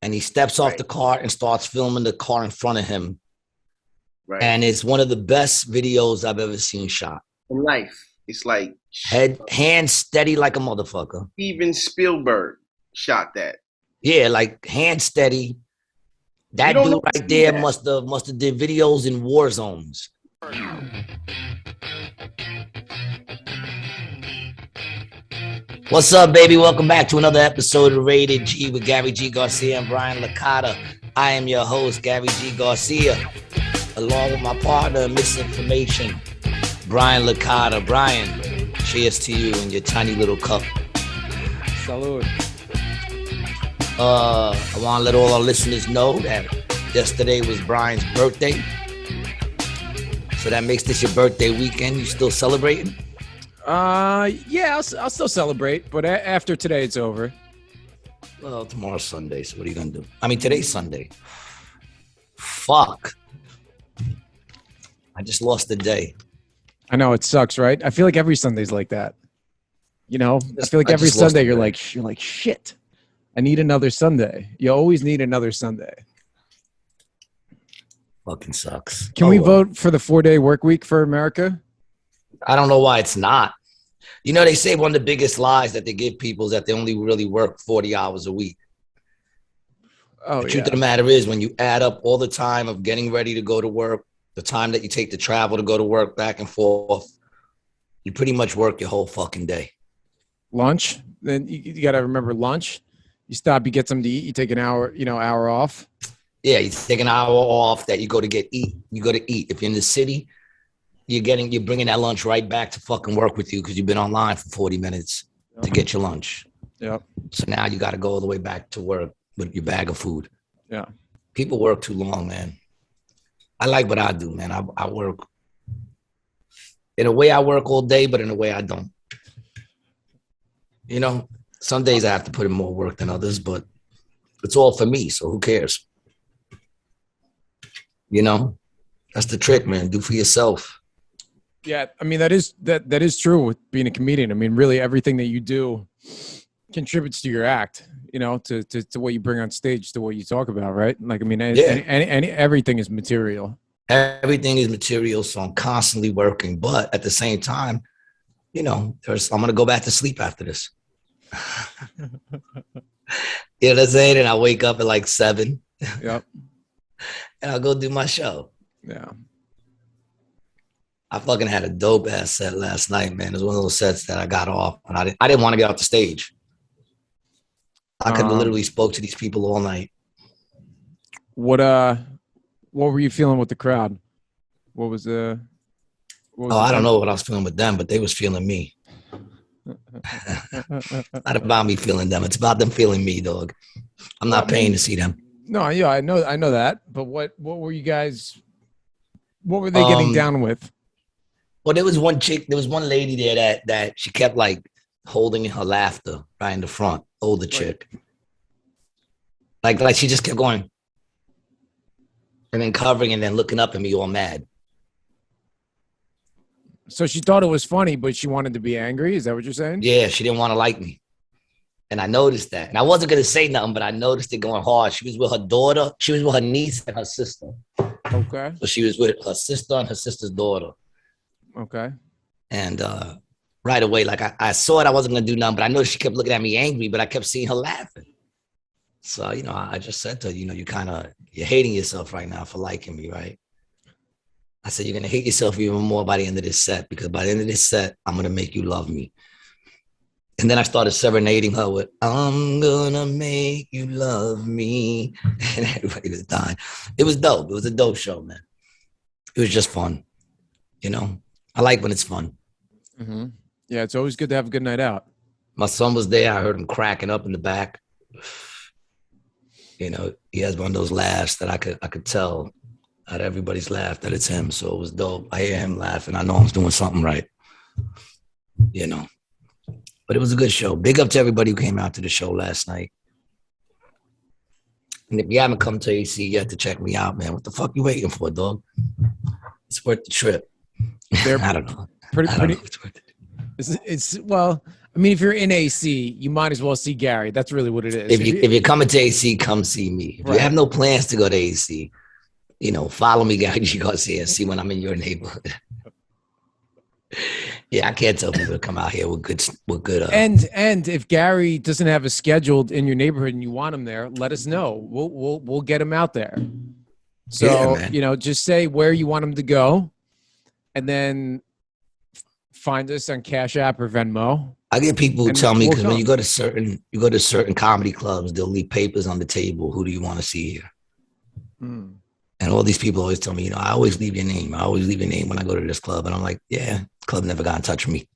and he steps off the car and starts filming the car in front of him. Right. And it's one of the best videos I've ever seen shot. In life, it's like hand steady like a motherfucker. Even Spielberg shot that. Yeah, like hand steady. That dude right there must have did videos in war zones. What's up, baby? Welcome back to another episode of Rated G with Gary G. Garcia and Brian Licata. I am your host, Gary G. Garcia, along with my partner in misinformation, Brian Licata. Brian, cheers to you in your tiny little cup. Salud. I want to let all our listeners know that yesterday was Brian's birthday. So that makes this your birthday weekend. You still celebrating? Yeah, I'll still celebrate, but after today, it's over. Well, tomorrow's Sunday, so what are you going to do? I mean, today's Sunday. Fuck. I just lost a day. I know, it sucks, right? I feel like every Sunday's like that. You know, I feel like every Sunday you're like, shit, I need another Sunday. You always need another Sunday. Fucking sucks. Can we vote for the 4-day work week for America? I don't know why it's not. You know, they say one of the biggest lies that they give people is that they only really work 40 hours a week. The truth of the matter is, when you add up all the time of getting ready to go to work, the time that you take to travel to go to work back and forth, you pretty much work your whole fucking day. Lunch, then you got to remember lunch. You stop, you get something to eat, you take an hour off. Yeah, you take an hour off that you go to eat. You go to eat. If you're in the city, you're bringing that lunch right back to fucking work with you because you've been online for 40 minutes to get your lunch. Yeah. So now you got to go all the way back to work with your bag of food. Yeah. People work too long, man. I like what I do, man. I work. In a way, I work all day, but in a way, I don't. You know, some days I have to put in more work than others, but it's all for me, so who cares? You know, that's the trick, man. Do for yourself. Yeah, I mean, that is true with being a comedian. I mean, really everything that you do contributes to your act, you know, to what you bring on stage, to what you talk about, right? Like, I mean, everything is material. Everything is material, so I'm constantly working. But at the same time, you know, I'm going to go back to sleep after this. You know what I'm saying? And I wake up at like 7. Yep. And I'll go do my show. Yeah. I fucking had a dope ass set last night, man. It was one of those sets that I got off, and I didn't want to get off the stage. I could have literally spoke to these people all night. What were you feeling with the crowd? What was I don't know what I was feeling with them, but they was feeling me. Not about me feeling them. It's about them feeling me, dog. I'm not paying to see them. No, yeah, I know that. But what were you guys? What were they getting down with? Well, there was one chick. There was one lady there that she kept like holding her laughter right in the front. Older chick. Like she just kept going, and then covering, and then looking up at me all mad. So she thought it was funny, but she wanted to be angry. Is that what you're saying? Yeah, she didn't want to like me. And I noticed that. And I wasn't going to say nothing, but I noticed it going hard. She was with her daughter. She was with her niece and her sister. Okay. So she was with her sister and her sister's daughter. Okay. And right away, like I saw it, I wasn't going to do nothing, but I noticed she kept looking at me angry, but I kept seeing her laughing. So, you know, I just said to her, you know, you're hating yourself right now for liking me, right? I said, you're going to hate yourself even more by the end of this set, because by the end of this set, I'm going to make you love me. And then I started serenading her with, I'm gonna make you love me. And everybody was dying. It was dope. It was a dope show, man. It was just fun. You know, I like when it's fun. Mm-hmm. Yeah, it's always good to have a good night out. My son was there. I heard him cracking up in the back. You know, he has one of those laughs that I could tell out of everybody's laugh that it's him. So it was dope. I hear him laughing. I know I'm doing something right. You know. But it was a good show. Big up to everybody who came out to the show last night. And if you haven't come to AC yet to check me out, man, what the fuck you waiting for, dog? It's worth the trip. I don't know. It's well, I mean, if you're in AC, you might as well see Gary. That's really what it is. If you're coming to AC, come see me. If you have no plans to go to AC, follow me, Gary Garcia, and see when I'm in your neighborhood. Yeah, I can't tell people to come out here with good. And if Gary doesn't have a scheduled in your neighborhood and you want him there, let us know. We'll get him out there. So just say where you want him to go, and then find us on Cash App or Venmo. I get people who tell me, because when you go to certain comedy clubs, they'll leave papers on the table. Who do you want to see here? Mm. And all these people always tell me, I always leave your name. I always leave your name when I go to this club. And I'm like, yeah, club never got in touch with me.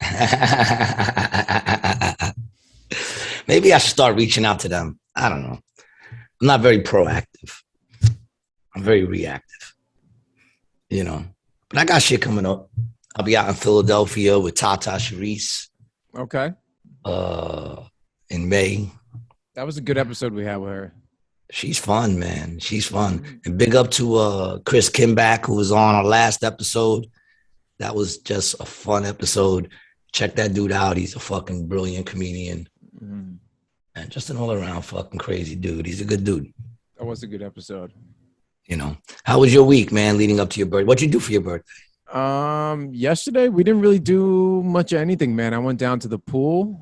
Maybe I should start reaching out to them. I don't know. I'm not very proactive. I'm very reactive, But I got shit coming up. I'll be out in Philadelphia with Tata Sharice. Okay. In May. That was a good episode we had with her. She's fun, man. She's fun. And big up to Chris Kimback, who was on our last episode. That was just a fun episode. Check that dude out. He's a fucking brilliant comedian. Mm-hmm. And just an all-around fucking crazy dude. He's a good dude. That was a good episode. How was your week, man, leading up to your birthday? What'd you do for your birthday? Yesterday, we didn't really do much of anything, man. I went down to the pool.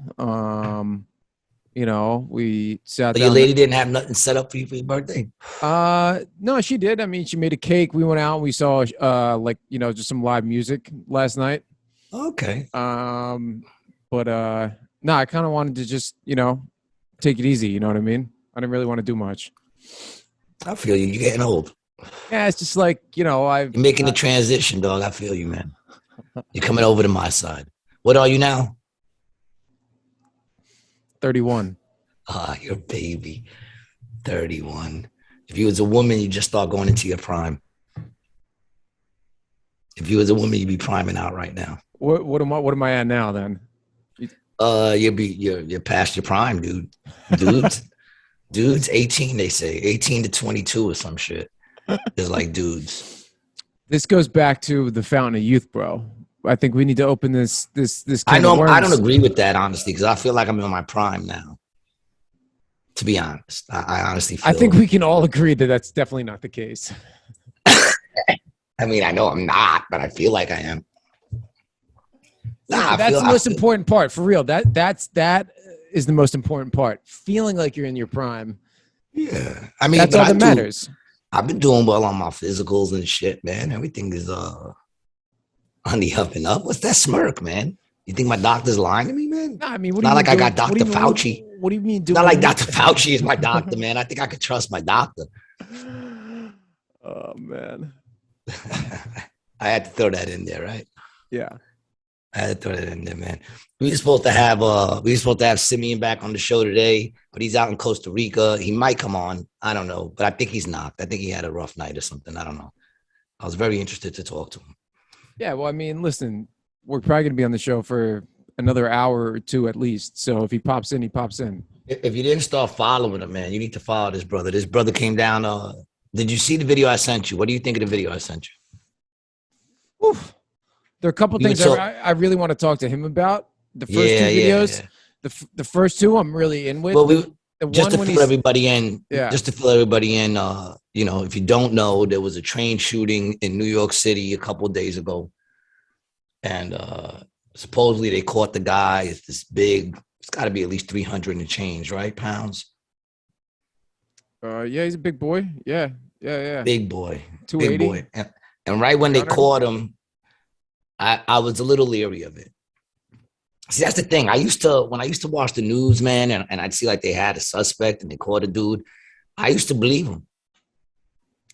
We sat down. Your lady didn't have nothing set up for you for your birthday? No, she did. I mean, she made a cake. We went out and we saw, just some live music last night. Okay. But I kind of wanted to just, take it easy. You know what I mean? I didn't really want to do much. I feel you. You're getting old. Yeah, it's just like, you're making the transition, dog. I feel you, man. You're coming over to my side. What are you now? 31. You're a baby. 31. If you was a woman, you just start going into your prime. If you was a woman, you'd be priming out right now. What am I at now then? You're past your prime, dude. Dudes 18, they say 18 to 22 or some shit. It's like dudes. This goes back to the fountain of youth, bro. I think we need to open this. I don't agree with that, honestly, because I feel like I'm in my prime now. To be honest, I honestly feel. I think we can all agree that that's definitely not the case. I mean, I know I'm not, but I feel like I am. That's the most important part, for real. That is the most important part. Feeling like you're in your prime. Yeah, I mean, that's all that matters. I've been doing well on my physicals and shit, man. Everything is on the up and up. What's that smirk, man? You think my doctor's lying to me, man? No, I mean, not like I got Dr. Fauci. What do you mean? Not like Dr. Fauci is my doctor, man. I think I could trust my doctor. Oh man, I had to throw that in there, right? Yeah, I had to throw that in there, man. We were supposed to have Simeon back on the show today, but he's out in Costa Rica. He might come on. I don't know, but I think he's not. I think he had a rough night or something. I don't know. I was very interested to talk to him. Yeah, well, I mean, listen, we're probably going to be on the show for another hour or two at least. So if he pops in, he pops in. If you didn't start following him, man, you need to follow this brother. This brother came down. Did you see the video I sent you? What do you think of the video I sent you? Oof. There are a couple things I really want to talk to him about. The first two videos, the first two I'm really in with. Well, just to fill everybody in, if you don't know, there was a train shooting in New York City a couple of days ago. And supposedly they caught the guy. It's this big, it's got to be at least 300 and change, right? Pounds. Yeah, he's a big boy. Yeah. Big boy. 280. Big boy. And right when they caught him, I was a little leery of it. See, that's the thing. When I used to watch the news, man, and I'd see like they had a suspect and they caught a dude, I used to believe him.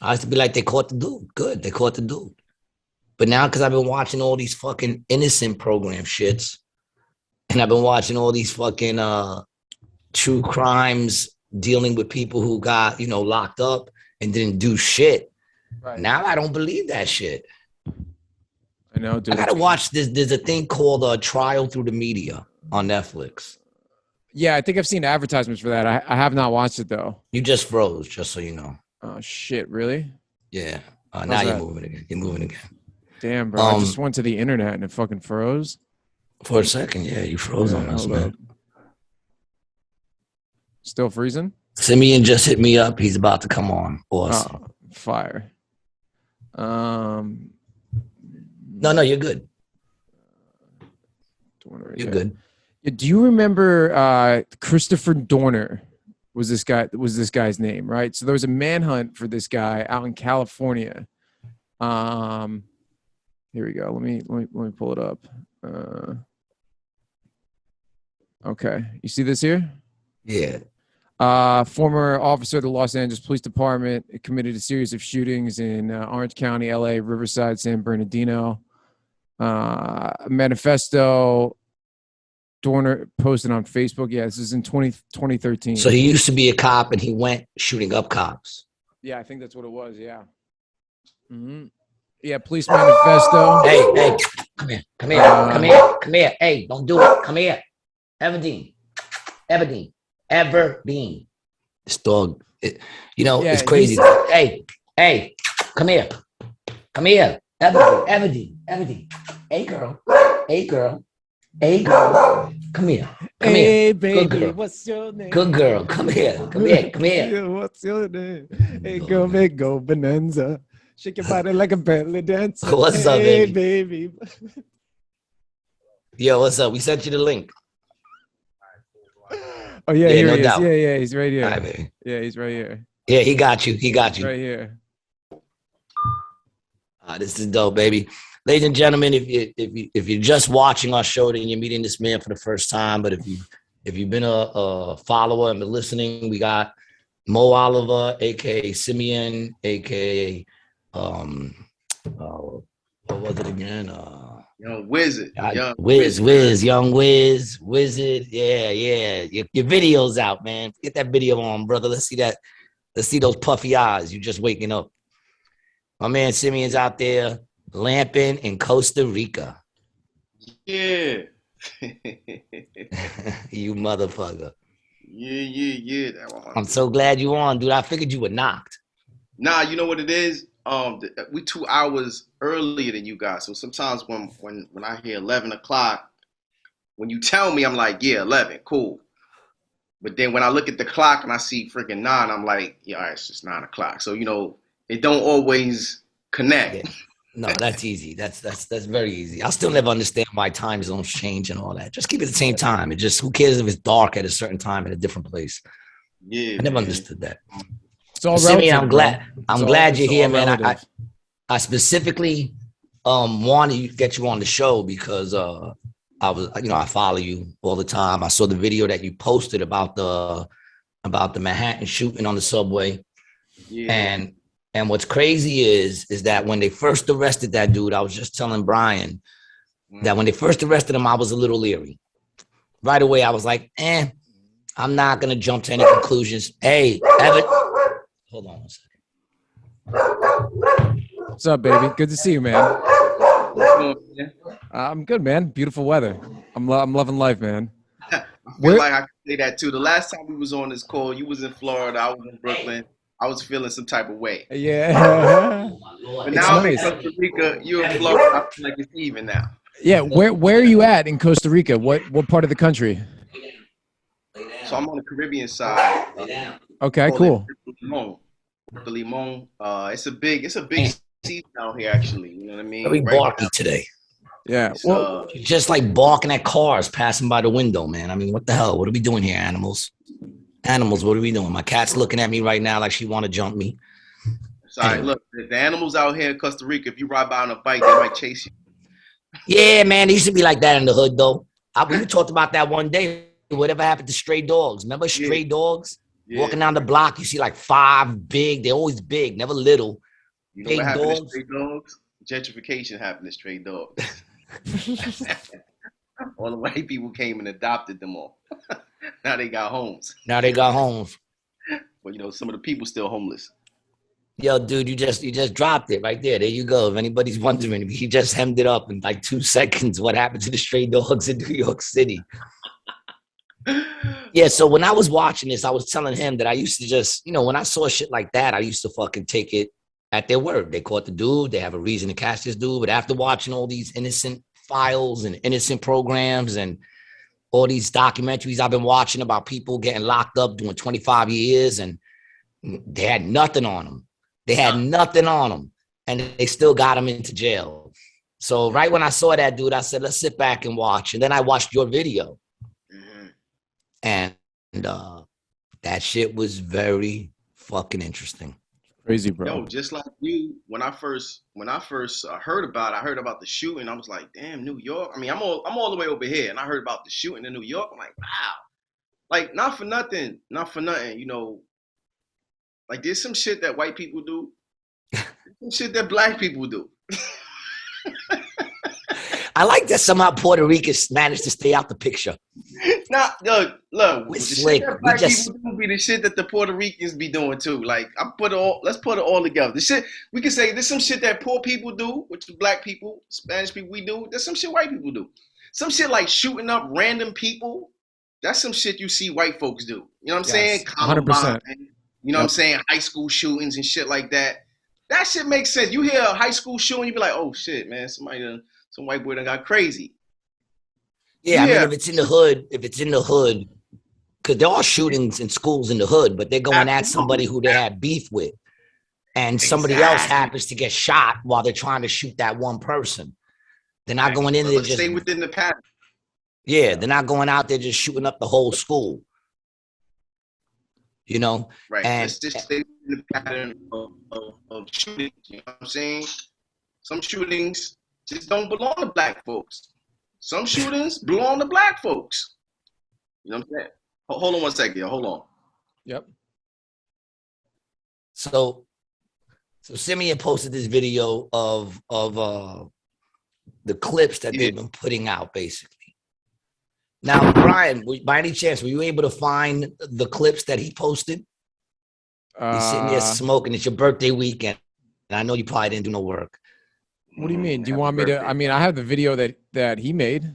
I used to be like, they caught the dude. Good, they caught the dude. But now, because I've been watching all these fucking innocent program shits, and I've been watching all these fucking true crimes dealing with people who got, locked up and didn't do shit. Right. Now I don't believe that shit. I know, dude. I gotta watch this. There's a thing called Trial Through the Media on Netflix. Yeah, I think I've seen advertisements for that. I have not watched it though. You just froze, just so you know. Oh shit! Really? Yeah. Now you're moving again. You're moving again. Damn, bro. I just went to the internet and it fucking froze. For a second, yeah, you froze on us, hold man. up. Still freezing? Simeon just hit me up. He's about to come on. Awesome. Oh, fire. No, you're good. You're good. Do you remember Christopher Dorner was this guy's name, right? So there was a manhunt for this guy out in California. Here we go. Let me pull it up. Okay. You see this here? Yeah. Former officer of the Los Angeles Police Department committed a series of shootings in Orange County, LA, Riverside, San Bernardino. Manifesto Dorner posted on Facebook. Yeah, this is in 2013. So he used to be a cop and he went shooting up cops. Yeah, I think that's what it was. Yeah. Mm-hmm. Yeah, police manifesto. Hey, come here. Hey, don't do it. Come here. Everdeen. This dog, it's crazy. Hey, come here. Everdeen. Hey, girl. Come here. Hey, baby, what's your name? Good girl. Come here. What's your name? Hey, girl, make go bonanza. Shake your body like a belly dancer. What's up, baby? Hey, baby. Yo, what's up? We sent you the link. Oh, yeah, here no he is. doubt. Yeah, he's right here. All right, baby. Yeah, he's right here. Yeah, he got you. Right here. This is dope, baby. Ladies and gentlemen, if you're just watching our show, then you're meeting this man for the first time. But if you've been a follower and been listening, we got Moe Oliver, aka Simeon, aka what was it again? Young Wizard. Young Wizard. Yeah. Your video's out, man. Get that video on, brother. Let's see that. Let's see those puffy eyes. You just waking up. My man Simeon's out there lamping in Costa Rica. Yeah. You motherfucker. Yeah. I'm so glad you on, dude. I figured you were knocked. Nah, you know what it is? We 2 hours earlier than you guys. So sometimes when I hear 11 o'clock, when you tell me, I'm like, yeah, 11, cool. But then when I look at the clock and I see freaking 9, I'm like, yeah, all right, it's just 9 o'clock. So, it don't always connect. Yeah. No, that's easy. That's very easy. I still never understand why time zones change and all that. Just keep it at the same time. It just, who cares if it's dark at a certain time in a different place? Yeah. I never understood that. It's all Simeon, relative, I'm glad you're here, man. Relative. I specifically wanted to get you on the show because I was, I follow you all the time. I saw the video that you posted about the Manhattan shooting on the subway. Yeah. And what's crazy is that when they first arrested that dude, I was just telling Brian that when they first arrested him, I was a little leery. Right away, I was like, I'm not gonna jump to any conclusions. Hey, Evan, hold on 1 second. What's up, baby? Good to see you, man. I'm good, man. Beautiful weather. I'm loving life, man. I feel like I can say that too. The last time we was on this call, you was in Florida, I was in Brooklyn. I was feeling some type of way. Yeah. But now I'm in Costa Rica, you're in Florida. I feel like it's even now. Yeah. Where are you at in Costa Rica? What part of the country? So I'm on the Caribbean side. Okay, cool. Puerto Limon. It's a big season out here, actually. You know what I mean? Very barky today. Yeah. Well, just like barking at cars passing by the window, man. I mean, what the hell? What are we doing here, animals? Animals, what are we doing? My cat's looking at me right now like she want to jump me. Sorry, anyway. Look, the animals out here in Costa Rica, if you ride by on a bike, they might chase you. Yeah, man, it used to be like that in the hood, though. We talked about that one day. Whatever happened to stray dogs? Remember stray dogs? Yeah. Walking down the block, you see like 5 big. They're always big, never little. You know what happened to stray dogs? Gentrification happened to stray dogs. All the white people came and adopted them all. Now they got homes. But some of the people still homeless. Yo, dude, you just dropped it right there. There you go. If anybody's wondering, he just hemmed it up in like 2 seconds. What happened to the stray dogs in New York City? Yeah, so when I was watching this, I was telling him that I used to just, when I saw shit like that, I used to fucking take it at their word. They caught the dude. They have a reason to catch this dude. But after watching all these innocent files and innocent programs and all these documentaries I've been watching about people getting locked up doing 25 years, and they had nothing on them. They had nothing on them, and they still got them into jail. So right when I saw that dude, I said, let's sit back and watch. And then I watched your video. And that shit was very fucking interesting. Crazy, bro. Yo, just like you, when I first heard about the shooting. I was like, damn, New York. I mean, I'm all the way over here, and I heard about the shooting in New York. I'm like, wow. Like, not for nothing. You know, like there's some shit that white people do, some shit that black people do. I like that somehow Puerto Ricans managed to stay out the picture. Nah, look, We're the slick. shit that black people do be the shit that the Puerto Ricans be doing too. Like, let's put it all together. The shit, we can say there's some shit that poor people do, which is black people, Spanish people, we do. There's some shit white people do. Some shit like shooting up random people, that's some shit you see white folks do. You know what I'm saying? 100%. You know what I'm saying? High school shootings and shit like that. That shit makes sense. You hear a high school shooting, you be like, oh shit, man, some white boy done got crazy. Yeah, I mean, if it's in the hood, because there are shootings in schools in the hood, but they're going at somebody who they had beef with. And somebody else happens to get shot while they're trying to shoot that one person. They're not going in there just stay within the pattern. Yeah, they're not going out there just shooting up the whole school. You know? Right. And let's just stay in the pattern of shootings. You know what I'm saying? Some shootings just don't belong to black folks. Some shootings belong to black folks. You know what I'm saying? Hold on one second, yo. Hold on. Yep. So Simeon posted this video of the clips that they've been putting out, basically. Now, Brian, by any chance, were you able to find the clips that he posted? He's sitting there smoking. It's your birthday weekend, and I know you probably didn't do no work. What do you mean? Do you want me to? I mean, I have the video that he made.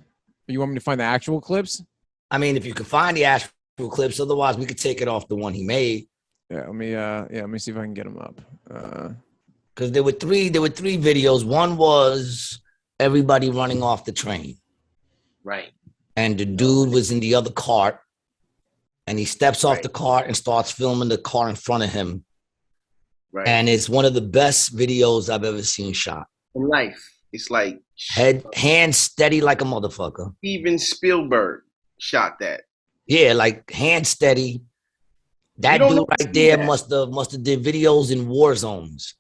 You want me to find the actual clips? I mean, if you can find the actual clips, otherwise we could take it off the one he made. Yeah, let me see if I can get them up. Because there were three videos. One was everybody running off the train. Right. And the dude was in the other cart, and he steps off the cart and starts filming the car in front of him. Right. And it's one of the best videos I've ever seen shot. In life. It's like hand steady like a motherfucker. Steven Spielberg shot that. Yeah, like hand steady. That dude right there must have did videos in war zones.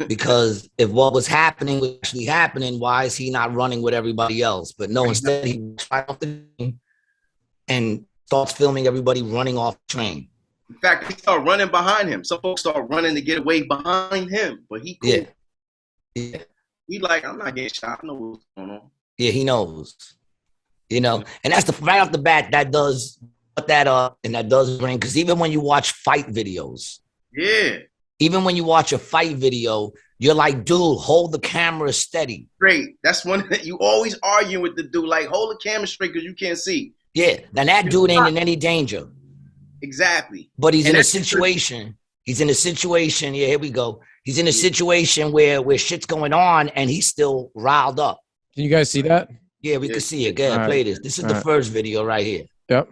Because if what was happening was actually happening, why is he not running with everybody else? But no, instead he walks right off the train and starts filming everybody running off the train. In fact, they start running behind him. Some folks start running to get away behind him, but he cool. Yeah. He like, I'm not getting shot. I know what's going on. Yeah, he knows. You know, and that's right off the bat, that does put that up, and that does bring, because even when you watch fight videos. Yeah. Even when you watch a fight video, you're like, dude, hold the camera steady. Great. That's one that you always arguing with the dude, like, hold the camera straight because you can't see. Yeah. Now that dude ain't in any danger. Exactly. But he's in a situation. He's in a situation. Yeah, here we go. He's in a situation where shit's going on and he's still riled up. Can you guys see that? Yeah, we can see it. Go ahead, play this. This is the first video right here. Yep.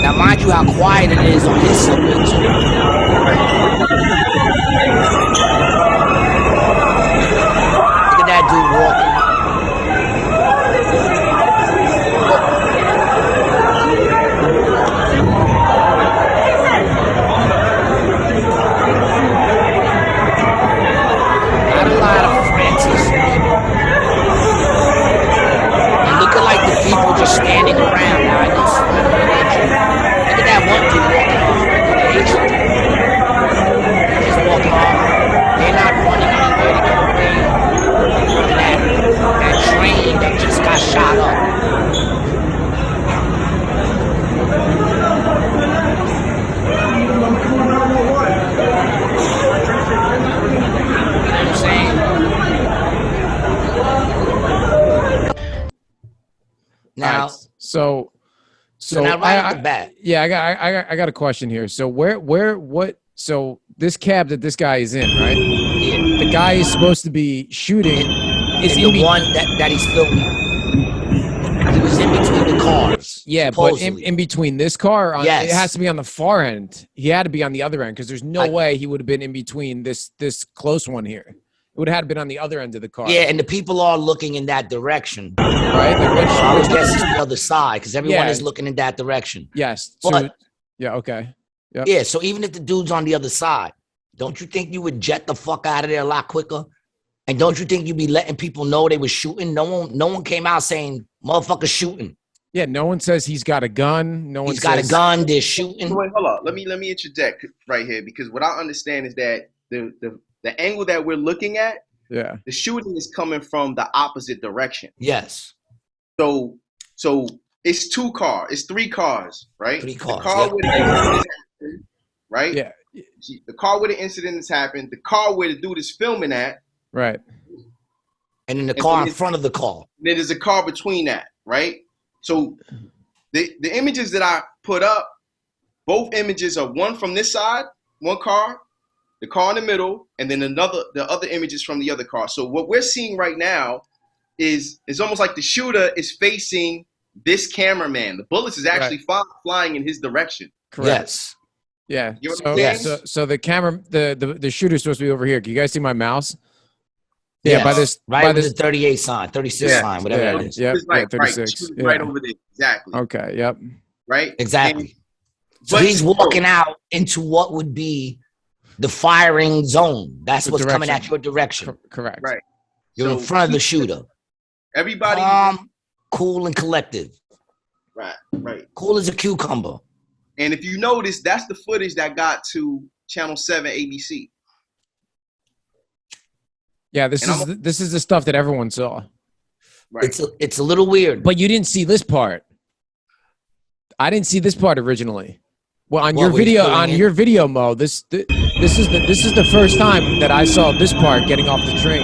Now, mind you how quiet it is on his subject. Look at that dude walking. Not a lot of Francis. And looking like the people just standing around. Now, I know look at that one dude walking off. They're just walking off. They're not running anywhere to get away from that train that just got shot up. You know what I'm saying? Now, so now right off the bat. Yeah, I got a question here. So what So this cab that this guy is in, right? Yeah. The guy is supposed to be shooting. Is And the one that he's filming, he was in between the cars. Yeah, supposedly. but in between this car, it Yes. has to be on the far end. He had to be on the other end because there's no Like- way he would have been in between this close one here. It would have had to been on the other end of the car. Yeah, and the people are looking in that direction. Right? Like, So I would guess it's the other side because everyone Yeah. is looking in that direction. yes. So, But- yeah, okay. Yep. Yeah, so even if the dude's on the other side, don't you think you would jet the fuck out of there a lot quicker? And don't you think you'd be letting people know they were shooting? No one came out saying motherfucker shooting. Yeah, no one says he's got a gun. No one He's got a says, gun, they're shooting. Wait, hold on. Let me interject right here because what I understand is that the angle that we're looking at, Yeah. the shooting is coming from the opposite direction. Yes. So it's it's 3 cars, right? 3 cars, The car yeah. where the incident happened, right? Yeah. The car where the incident has happened, the car where the dude is filming at, Right. And then the And car then in front of the car. then there's a car between that, right? So the images that I put up, both images are one from this side, one car, the car in the middle, and then the other images from the other car. So what we're seeing right now is almost like the shooter is facing this cameraman. The bullets is actually flying in his direction. Correct. Yes. Yeah. You know what So, I'm saying? so the camera, the shooter's supposed to be over here. Can you guys see my mouse? Yeah, Yes. by this, Right by with this. the 38 sign, 36 Yeah. sign, whatever Yeah, it is. yeah, It's like, yeah, right, 36. shooter's right Yeah. over there. Exactly. Okay. Yep. Right? Exactly. And- So but- he's walking out into what would be the firing zone. That's The what's coming direction. at your direction. Correct. Right. You're in So front of the shooter. Everybody. Calm, cool, and collective. Right. Cool as a cucumber. And if you notice, that's the footage that got to Channel 7 ABC. Yeah. This And is the stuff that everyone saw, Right. It's a little weird. but you didn't see this part. I didn't see this part originally. Well, on What, your were you video, filling in? your video, Mo, this is the first time that I saw this part getting off the train.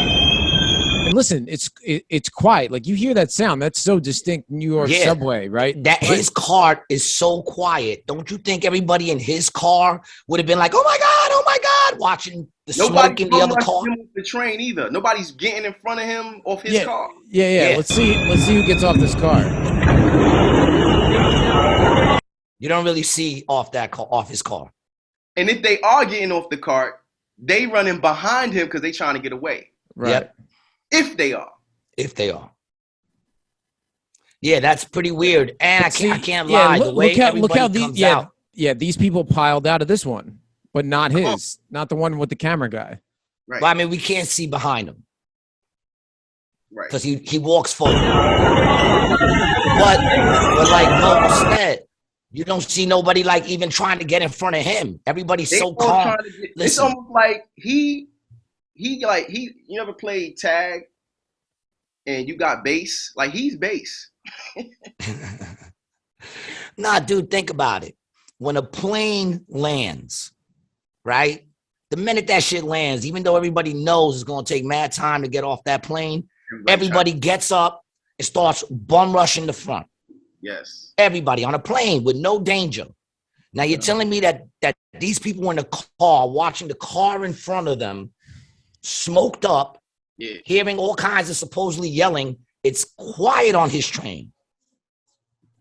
And listen, it's quiet. Like you hear that sound. That's so distinct New York Yeah. subway, right? That his car is so quiet. Don't you think everybody in his car would have been like, oh my God, watching the smoke in the other car? him off the train either. Nobody's getting in front of him off his car. Yeah. Yeah. Let's see who gets off this car. You don't really see off his car. And if they are getting off the cart, they running behind him because they trying to get away. Right. Yep. If they are. If they are. Yeah, that's pretty weird. And But I can't yeah, lie. Look, The way how everybody these comes out. these people piled out of this one, but not his, not the one with the camera guy. Right. But I mean, we can't see behind him Right. because he walks forward. But like Mo said, you don't see nobody like even trying to get in front of him. Everybody's They so all calm. trying to get, it's Listen. almost like he you ever played tag and you got base? Like he's base. Nah, dude, think about it. When a plane lands, right? The minute that shit lands, even though everybody knows it's going to take mad time to get off that plane, everybody gets up and starts bum rushing the front. Yes. Everybody on a plane with no danger. Now you're telling me that these people in the car watching the car in front of them, smoked up, Yeah. hearing all kinds of supposedly yelling. It's quiet on his train.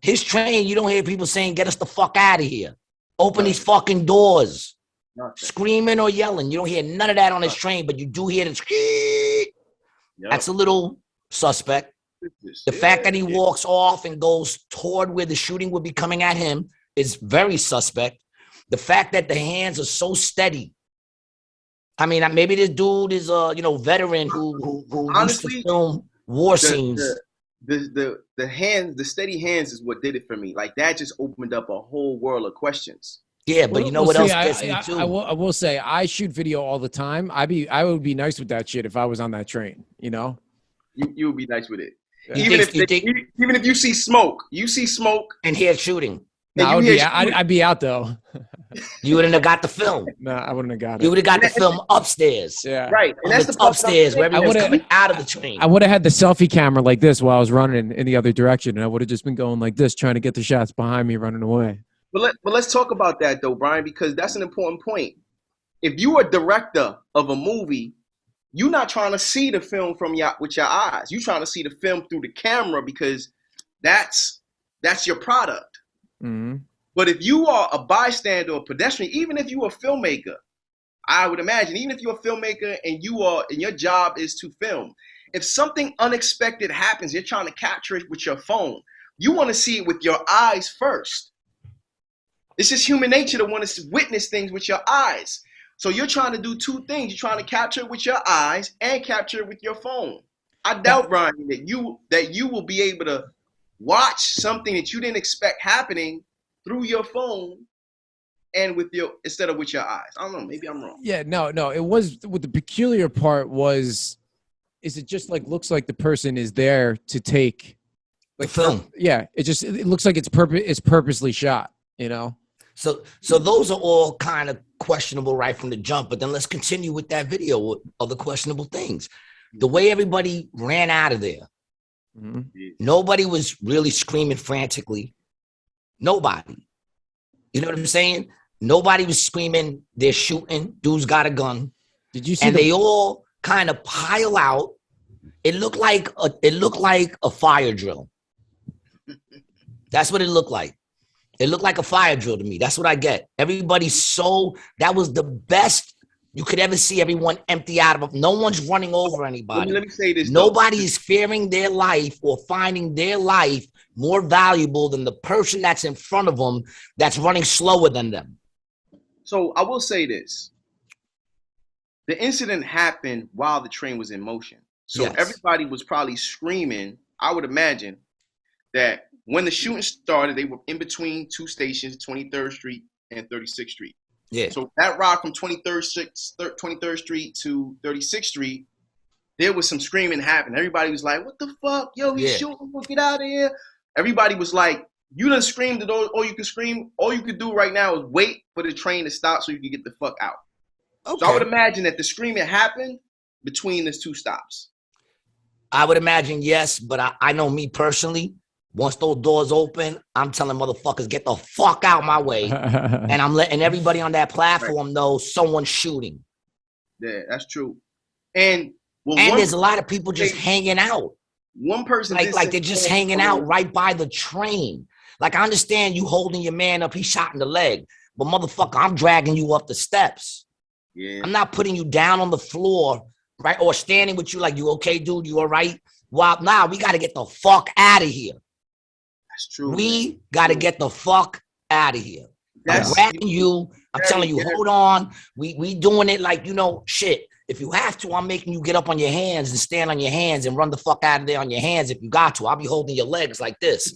His train, you don't hear people saying, get us the fuck out of here. Open these fucking doors. Nothing. Screaming or yelling. You don't hear none of that on his train, but you do hear the squeak. Yep. That's a little suspect. The fact that he walks off and goes toward where the shooting would be coming at him is very suspect. The fact that the hands are so steady. I mean, maybe this dude is a veteran who Honestly, used to film war scenes. The hands, the steady hands is what did it for me. Like that just opened up a whole world of questions. Yeah, but you know what else gets me too? I will say I shoot video all the time. I would be nice with that shit if I was on that train. You know, You would be nice with it. Yeah. Even if you see smoke, And hear shooting. no, And you hear I'd be out though. You wouldn't have got the film. No, I wouldn't have got You it. would have got the film upstairs. Yeah, right. And that's It's the part upstairs where that I'm everyone's would've- coming out of the train. I would have had the selfie camera like this while I was running in the other direction, and I would have just been going like this, trying to get the shots behind me running away. But let's talk about that though, Brian, because that's an important point. if you are a director of a movie, you're not trying to see the film with your eyes. You're trying to see the film through the camera because that's your product. Mm-hmm. But if you are a bystander or a pedestrian, even if you're a filmmaker, I would imagine, even if you're a filmmaker and your job is to film, if something unexpected happens, you're trying to capture it with your phone. You want to see it with your eyes first. It's just human nature to want to witness things with your eyes. So you're trying to do two things. You're trying to capture it with your eyes and capture it with your phone. I doubt, Brian, that you will be able to watch something that you didn't expect happening through your phone and instead of with your eyes. I don't know. Maybe I'm wrong. Yeah, no. It was what the peculiar part was. Is it just like looks like the person is there to take like the film? Yeah, it looks like it's purposely shot. You know. So those are all kind of questionable right from the jump. But then let's continue with that video of the questionable things. The way everybody ran out of there. Mm-hmm. Nobody was really screaming frantically. Nobody. You know what I'm saying? Nobody was screaming, they're shooting, dude's got a gun. Did you see? And they all kind of pile out. It looked like a fire drill. That's what it looked like. It looked like a fire drill to me. That's what I get. That was the best you could ever see everyone empty out of. No one's running over anybody. Let me say this. Nobody is fearing their life or finding their life more valuable than the person that's in front of them that's running slower than them. So I will say this. The incident happened while the train was in motion. So Yes. Everybody was probably screaming. I would imagine that when the shooting started, they were in between two stations, 23rd Street and 36th Street. Yeah. So that ride from 23rd Street to 36th Street, there was some screaming happening. Everybody was like, what the fuck? Yo, he's shooting. We'll get out of here. Everybody was like, you done screamed all you could scream. All you could do right now is wait for the train to stop so you can get the fuck out. Okay. So I would imagine that the screaming happened between those two stops. I would imagine yes, but I know me personally, once those doors open, I'm telling motherfuckers, get the fuck out my way. And I'm letting everybody on that platform know someone's shooting. Yeah, that's true. And there's a lot of people just hanging out. One person like they're just hanging out right by the train. Like, I understand you holding your man up, he's shot in the leg. But motherfucker, I'm dragging you up the steps. Yeah. I'm not putting you down on the floor, right? Or standing with you like, you okay, dude? You all right? Well, nah, we got to get the fuck out of here. That's true. We got to get the fuck out of here. I'm grabbing you. I'm telling you, hold on. We doing it like, shit. If you have to, I'm making you get up on your hands and stand on your hands and run the fuck out of there on your hands if you got to. I'll be holding your legs like this.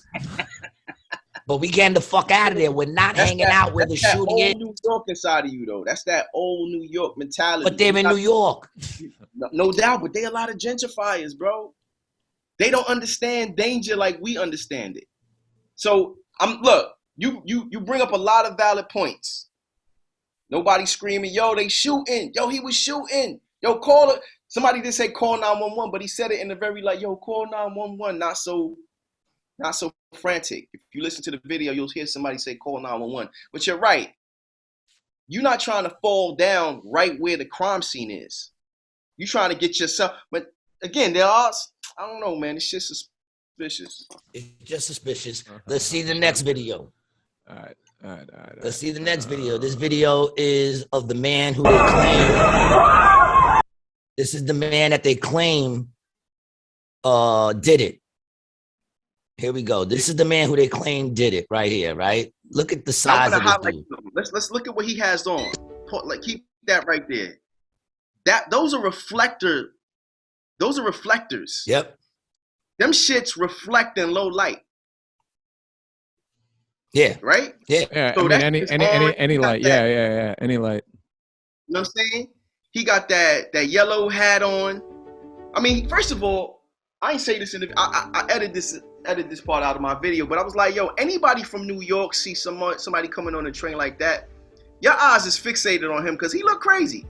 But we getting the fuck out of there. We're not hanging out where the shooting is. That's that old New York inside of you, though. That's that old New York mentality. But they're in New York. No doubt, but they're a lot of gentrifiers, bro. They don't understand danger like we understand it. So, look, you bring up a lot of valid points. Nobody screaming, yo, they shooting. Yo, he was shooting. Yo, call it. Somebody did say call 911, but he said it in a very yo, call 911, not so frantic. If you listen to the video, you'll hear somebody say call 911. But you're right. You're not trying to fall down right where the crime scene is. You're trying to get yourself. But again, I don't know, man. It's just suspicious. It's just suspicious. Let's see the next video. All right. Let's see the next video. This video is of the man who they claim. This is the man that they claim did it. Here we go. This is the man who they claim did it right here, right? Look at the size of this dude. Let's look at what he has on. Keep that right there. Those are reflectors. Yep. Them shits reflect in low light. Yeah. Right? Yeah. So I mean, any light. Yeah. Any light. You know what I'm saying? He got that yellow hat on. I mean, first of all, I ain't say this I edited this part out of my video, but I was like, yo, anybody from New York see somebody coming on a train like that, your eyes is fixated on him because he look crazy.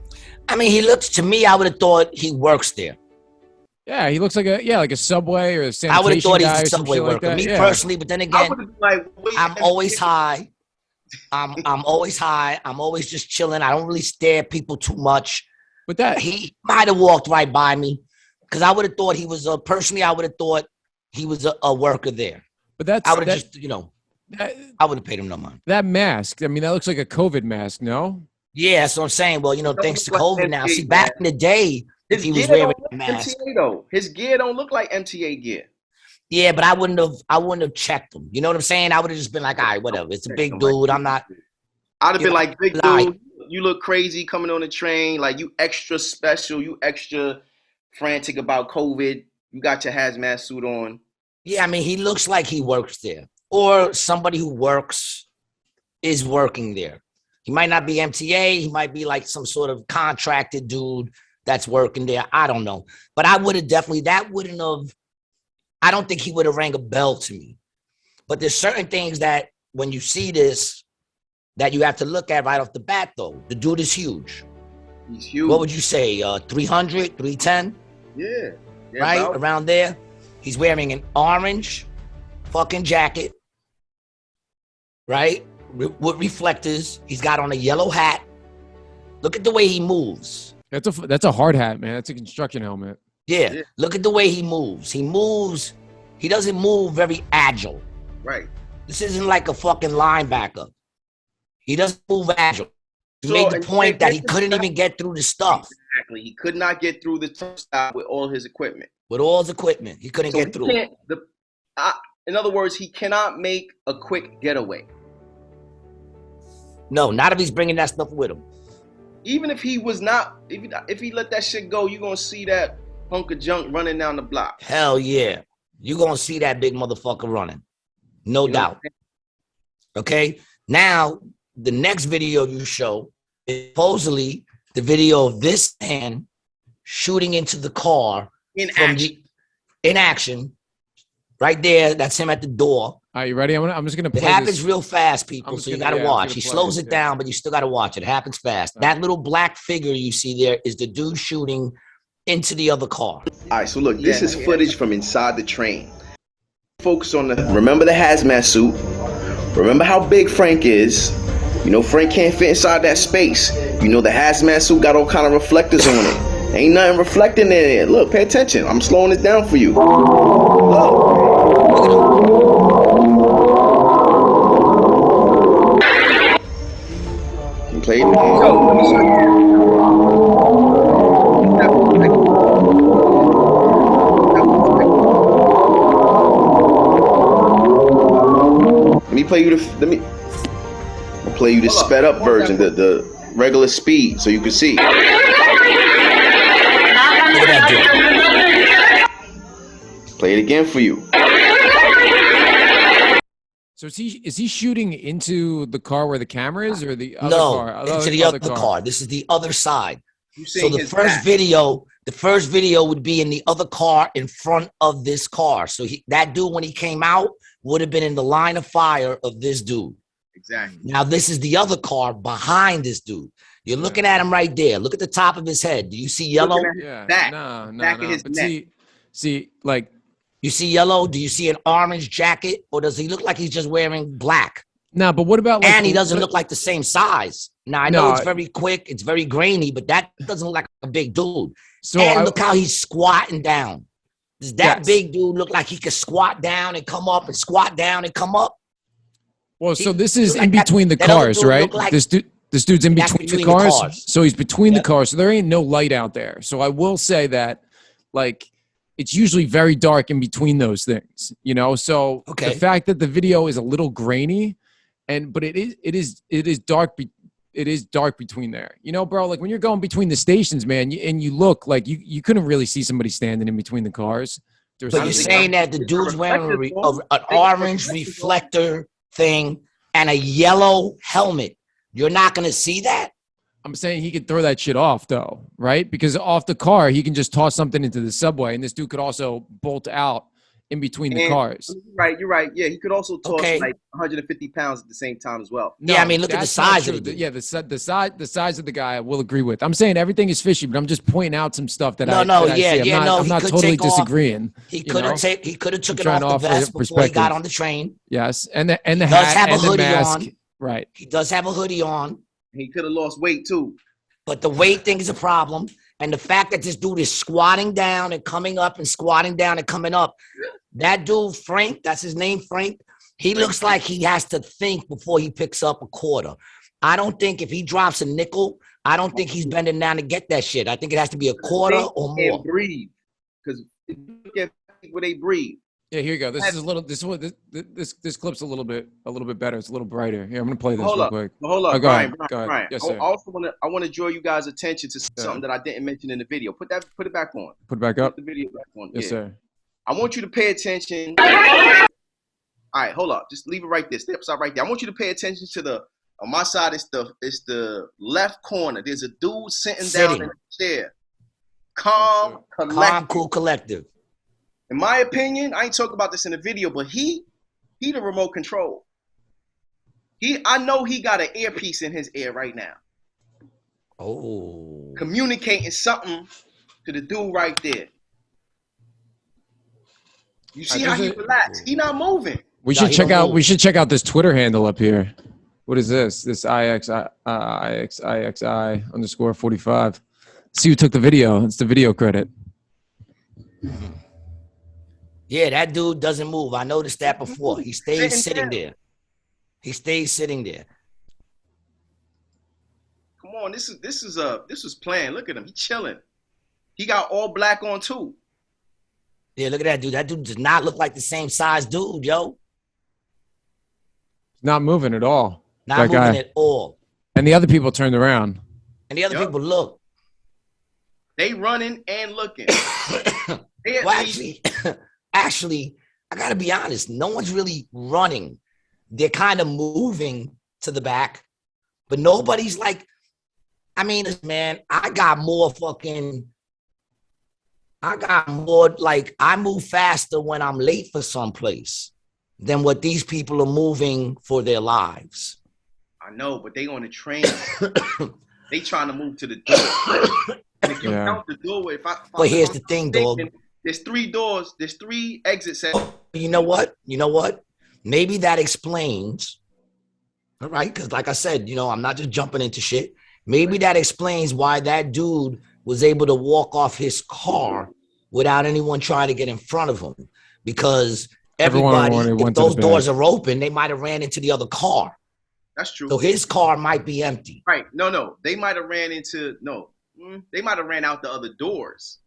I mean, to me, I would have thought he works there. Yeah, he looks like a Subway or a sanitation I would have thought guy he's a Subway worker. Like me personally, but then again, I'm always high. I'm always high. I'm always just chilling. I don't really stare at people too much. But that He might have walked right by me because I would have thought he was personally. I would have thought he was a worker there. but that's I would have that, just that, I would have paid him no mind. that mask. I mean, that looks like a COVID mask. No. Yeah, that's what I'm saying. Well, Don't thanks to look like COVID now. MTA, See, back in the day, if His he was gear wearing don't look a mask, MTA though. His gear don't look like MTA gear. yeah, but I wouldn't have checked him. You know what I'm saying? I would have just been like, all right, whatever. It's a big dude. I'm not. I'd have been like, big dude, Like, you look crazy coming on the train. Like, you extra special. You extra frantic about COVID. You got your hazmat suit on. yeah, I mean, he looks like he works there, or somebody who is working there. He might not be MTA. He might be like some sort of contracted dude that's working there. I don't know, but I would have definitely. That wouldn't have. I don't think he would have rang a bell to me. But there's certain things that when you see this, that you have to look at right off the bat, though. The dude is huge. He's huge. What would you say? 300, 310? Yeah. Right? About. Around there. He's wearing an orange fucking jacket. Right? With reflectors. He's got on a yellow hat. Look at the way he moves. That's a hard hat, man. That's a construction helmet. Yeah. Look at the way he moves. He doesn't move very agile. Right. This isn't like a fucking linebacker. He doesn't move agile. He made the point that he couldn't even get through the stuff. Exactly. He could not get through the turnstile with all his equipment. With all his equipment, he couldn't get through. In other words, he cannot make a quick getaway. No, not if he's bringing that stuff with him. Even if he was not, if he let that shit go, you're going to see that hunk of junk running down the block. Hell yeah. You're going to see that big motherfucker running. No doubt. Okay? Now, the next video you show is supposedly the video of this man shooting into the car In action. In action. Right there. That's him at the door. Are you ready? I'm just gonna play It happens this. real fast, people. So you gotta watch. He slows it down, but you still gotta watch. It happens fast. That little black figure you see there is the dude shooting into the other car. All right, so look, this is footage from inside the train. Focus on remember the hazmat suit. Remember how big Frank is. You know Frank can't fit inside that space. You know the hazmat suit got all kind of reflectors on it. Ain't nothing reflecting in it. Look, pay attention. I'm slowing this down for you. Look. You play it again. Yo, let me show you. Let me play you the. I'll play you the sped up version, the regular speed, so you can see. Play it again for you. So is he shooting into the car where the camera is, or the other no, car? Into the other car. This is the other side. So the first video would be in the other car in front of this car. So that dude, when he came out, would have been in the line of fire of this dude. Exactly. Now this is the other car behind this dude. You're looking at him right there. Look at the top of his head. Do you see yellow? Yeah. Back. No. Back of his But neck. see, like. You see yellow? Do you see an orange jacket? Or does he look like he's just wearing black? No, but what about like, and he doesn't look like the same size. Now I know No. it's very quick, it's very grainy, but that doesn't look like a big dude. So and look how he's squatting down. Does that Yes. big dude look like he could squat down and come up and squat down and come up? Well, so this is look in like between that the other cars, dude right? look like- This dude's in That's between the cars. So he's between Yep. the cars. So there ain't no light out there. So I will say that, like, it's usually very dark in between those things, you know? So Okay. the fact that the video is a little grainy, but it is dark. It is dark between there, you know, bro. Like when you're going between the stations, man, and you look like you couldn't really see somebody standing in between the cars. There's So you're saying that the dude's wearing an orange reflector thing and a yellow helmet. You're not going to see that? I'm saying he could throw that shit off though, right? Because off the car, he can just toss something into the subway, and this dude could also bolt out in between the cars. You're right. Yeah, he could also toss like 150 pounds at the same time as well. Yeah, I mean, look at the that's not size of true. the dude. Yeah, the size of the guy I will agree with. I'm saying everything is fishy, but I'm just pointing out some stuff that I see. I'm he not could totally take off. disagreeing. He could have took it trying off to the offer vest before he perspective. got on the train. Yes, and the Does hat have a and the hoodie mask. on. Right. He does have a hoodie on. He could have lost weight too. But the weight thing is a problem. And the fact that this dude is squatting down and coming up and squatting down and coming up. That dude, Frank, that's his name, Frank. He looks like he has to think before he picks up a quarter. I don't think if he drops a nickel, I don't think he's bending down to get that shit. I think it has to be a quarter or more. And breathe. Because look at where they breathe. Yeah, here you go. This is a little. This clip's a little bit better. It's a little brighter. Here, I'm gonna play this real quick. Hold up, oh, Brian. Yes, sir. I also want to draw you guys' attention to something that I didn't mention in the video. Put it back on. Put it back up. Put the video back on. Yes, sir. I want you to pay attention. All right, hold up. Just leave it right there. Stay upside right there. I want you to pay attention to on my side. It's the left corner. There's a dude sitting down in a chair. Calm, cool, collective. In my opinion, I ain't talking about this in the video, but he the remote control. I know he got an earpiece in his ear right now. Oh. Communicating something to the dude right there. You see how he relaxed? He not moving. We should check out this Twitter handle up here. What is this? This IXI_45. See who took the video. It's the video credit. Yeah, that dude doesn't move. I noticed that before. He stays sitting there. He stays sitting there. Come on, this was planned. Look at him. He chilling. He got all black on too. Yeah, look at that dude. That dude does not look like the same size dude, yo. Not moving at all. Not moving at all. And the other people turned around. And the other people look. They running and looking. Well, actually, I gotta be honest. No one's really running. They're kind of moving to the back, but nobody's like. I mean, man, I move faster when I'm late for someplace than what these people are moving for their lives. I know, but they on the train. They trying to move to the door. And if you count the doorway, but here's the thing, dog. There's 3 doors. There's 3 exits. You know what? Maybe that explains. All right, because like I said, I'm not just jumping into shit. Maybe that explains why that dude was able to walk off his car without anyone trying to get in front of him. Because everybody, if those doors are open, they might have ran into the other car. That's true. So his car might be empty. Right. No. They might have ran they might have ran out the other doors.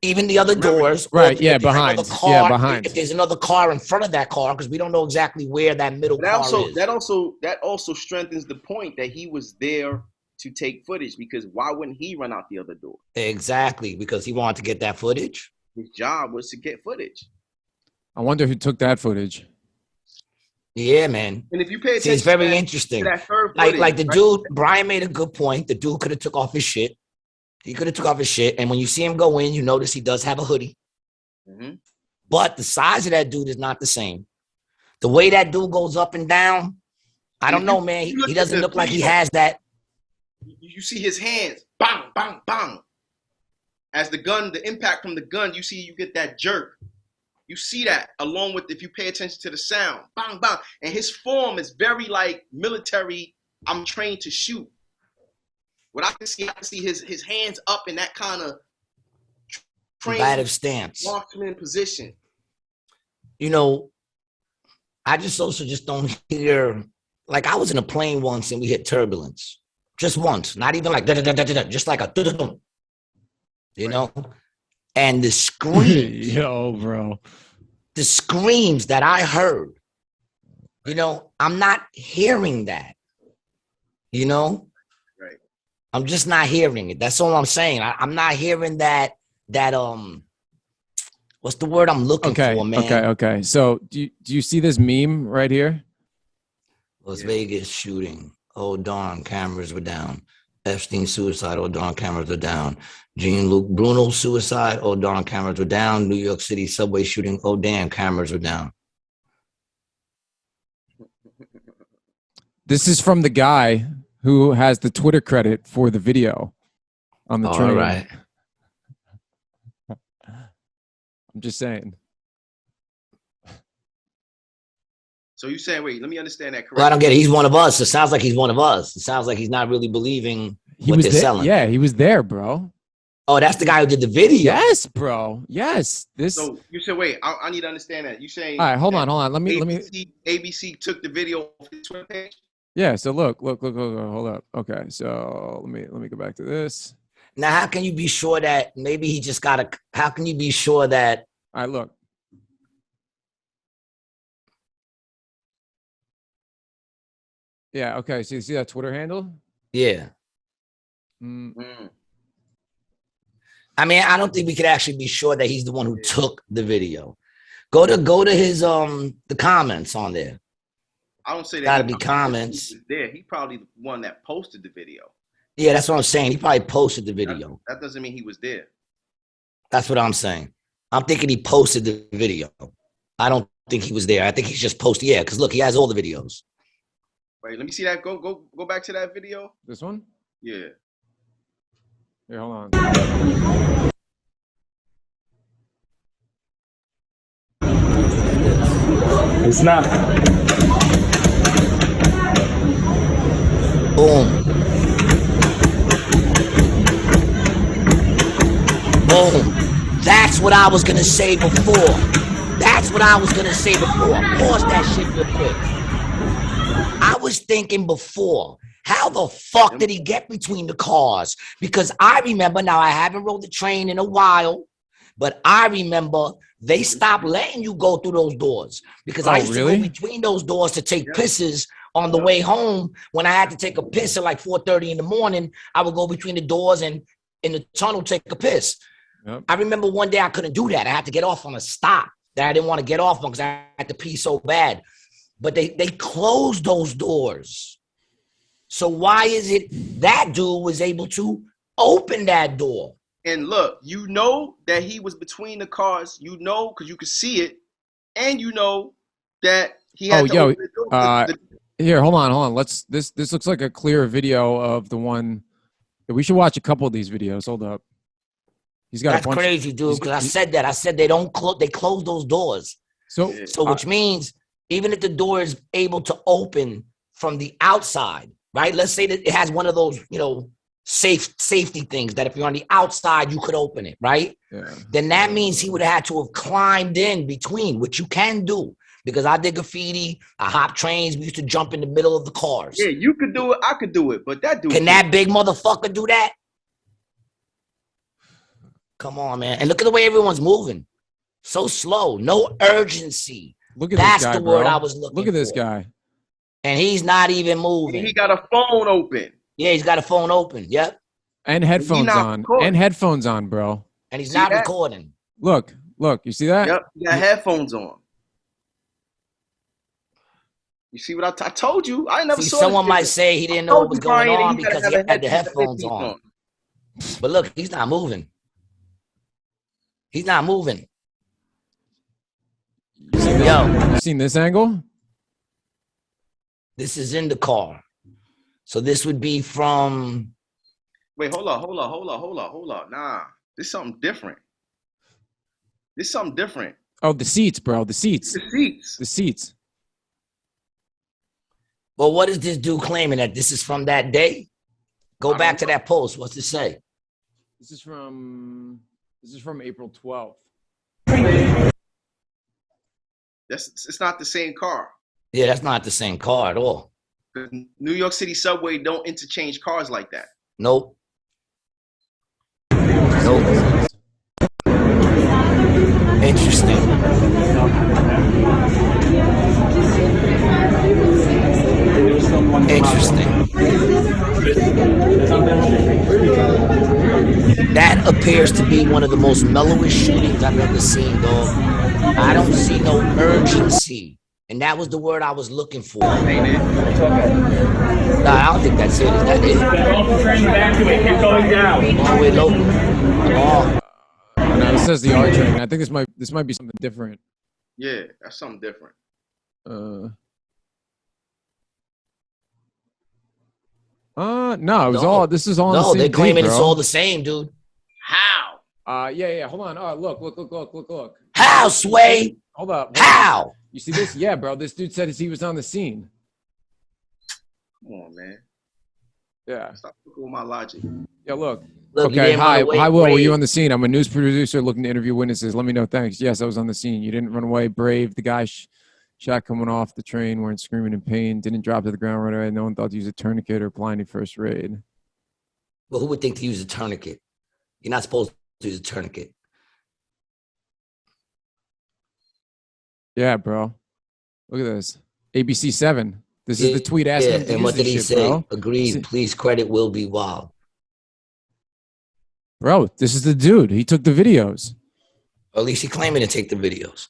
Even the other doors. Right, behind. Behind. If there's another car in front of that car, because we don't know exactly where that middle car is. That also strengthens the point that he was there to take footage, because why wouldn't he run out the other door? Exactly, because he wanted to get that footage. His job was to get footage. I wonder who took that footage. Yeah, man. And if you pay attention, it's very interesting. Like the dude, Brian made a good point. The dude could have took off his shit. He could have took off his shit. And when you see him go in, you notice he does have a hoodie. Mm-hmm. But the size of that dude is not the same. The way that dude goes up and down, I don't know, man. He doesn't look like he has that. You see his hands, bang, bang, bang. As the impact from the gun, you get that jerk. You see that along with, if you pay attention to the sound, bang, bang. And his form is very like military. I'm trained to shoot. What I can see his hands up in that kind of combative stance, marksman position. I just don't hear. Like, I was in a plane once and we hit turbulence. Just once, not even like just like a da-da-dum, know. And the screams, the screams that I heard, I'm not hearing that, Right. I'm just not hearing it. That's all I'm saying. I'm not hearing that, what's the word I'm looking for, man? Okay. So do you see this meme right here? Las Vegas shooting. Oh, darn, cameras were down. Epstein suicide. Oh, darn, cameras were down. Jean-Luc Bruno suicide. Oh, darn, cameras were down. New York City subway shooting. Oh, damn, cameras were down. This is from the guy who has the Twitter credit for the video on the train. All right. I'm just saying. So you saying, wait, let me understand that correctly. Well, I don't get it. He's one of us. It sounds like he's one of us. It sounds like he's not really believing what they're selling. Yeah, he was there, bro. Oh, that's the guy who did the video. Yes, bro. Yes. So you said, wait, I need to understand that. You saying, all right, hold on. Let me. ABC took the video off his Twitter page. Yeah. So look. Hold up. Okay. So let me go back to this. Now, how can you be sure that maybe he just got a? How can you be sure that? All right, look. Yeah. Okay. So you see that Twitter handle? Yeah. I mean, I don't think we could actually be sure that he's the one who took the video. Go to his the comments on there. I don't say that. Gotta be comments. There, he probably the one that posted the video. Yeah, that's what I'm saying. He probably posted the video. That doesn't mean he was there. That's what I'm saying. I'm thinking he posted the video. I don't think he was there. I think he's just posted. Yeah, because look, he has all the videos. Wait, let me see that. Go back to that video. This one? Yeah. Here, hold on. It's not. Boom. Boom. That's what I was gonna say before. That's what I was gonna say before. Pause that shit real quick. I was thinking before, how the fuck did he get between the cars? Because I remember, now I haven't rode the train in a while, but I remember they stopped letting you go through those doors because I used to go between those doors to take pisses on the way home. When I had to take a piss at like 4:30 in the morning, I would go between the doors and in the tunnel take a piss. Yep. I remember one day I couldn't do that. I had to get off on a stop that I didn't want to get off on because I had to pee so bad. But they closed those doors. So why is it that dude was able to open that door? And look, you know that he was between the cars. You know, because you could see it. And you know that he had to open the door. Here, hold on. This looks like a clear video of the one. We should watch a couple of these videos. Hold up. He's got That's crazy, dude, because I said that. I said they don't close, they close those doors. So which means even if the door is able to open from the outside, right? Let's say that it has one of those, safety things that if you're on the outside, you could open it, right? Yeah. Then that means he would have had to have climbed in between, which you can do. Because I did graffiti, I hop trains, we used to jump in the middle of the cars. Yeah, you could do it, I could do it, but that dude. Can that big motherfucker do that? Come on, man. And look at the way everyone's moving. So slow, no urgency. Look at That's this guy, the word bro. I was looking for. Look at this guy. And he's not even moving. And he got a phone open. Yeah, he's got a phone open. Yep. And headphones on. Recording. And headphones on, bro. And he's not recording. Look. You see that? Yep. He got headphones on. You see what I told you? I never saw. Someone might say he didn't know what was going on because he had the headphones on. But look, he's not moving. He's not moving. You seen this angle? This is in the car. So this would be from. Wait, hold on. Nah, this is something different. Oh, the seats, bro. The seats. Well, what is this dude claiming that this is from that day? Go back to that post. What's it say? This is from April 12th. It's not the same car. Yeah, that's not the same car at all. New York City subway don't interchange cars like that. Nope. Interesting. That appears to be one of the most mellowest shootings I've ever seen, dog. I don't see no urgency. And that was the word I was looking for. Ain't it? Nah, I don't think that's it. Is that it? Keep going down. All the way low. Oh. No, it says the R train. I think this might be something different. Yeah, that's something different. No, it was all. This is all. No, the they're same claiming date, it's all the same, dude. How? Yeah. Hold on. Oh, look. How, Sway? Hold up. How? You see this? Yeah, bro. This dude said he was on the scene. Come on, man. Yeah. Stop looking with my logic. Yeah, look. Look, you Okay, didn't run hi. away, Hi, Will. Were you brave. on the scene? I'm a news producer looking to interview witnesses. Let me know. Thanks. Yes, I was on the scene. You didn't run away. Brave. The guy shot coming off the train, weren't screaming in pain, didn't drop to the ground right away. No one thought to use a tourniquet or blinding first aid. Well, who would think to use a tourniquet? You're not supposed to use a tourniquet. Yeah, bro. Look at this. ABC 7. This is the tweet asking him to and use what did this he shit, say? bro. Agreed. Please credit will be wild. Bro, this is the dude. He took the videos. Or at least he claiming to take the videos.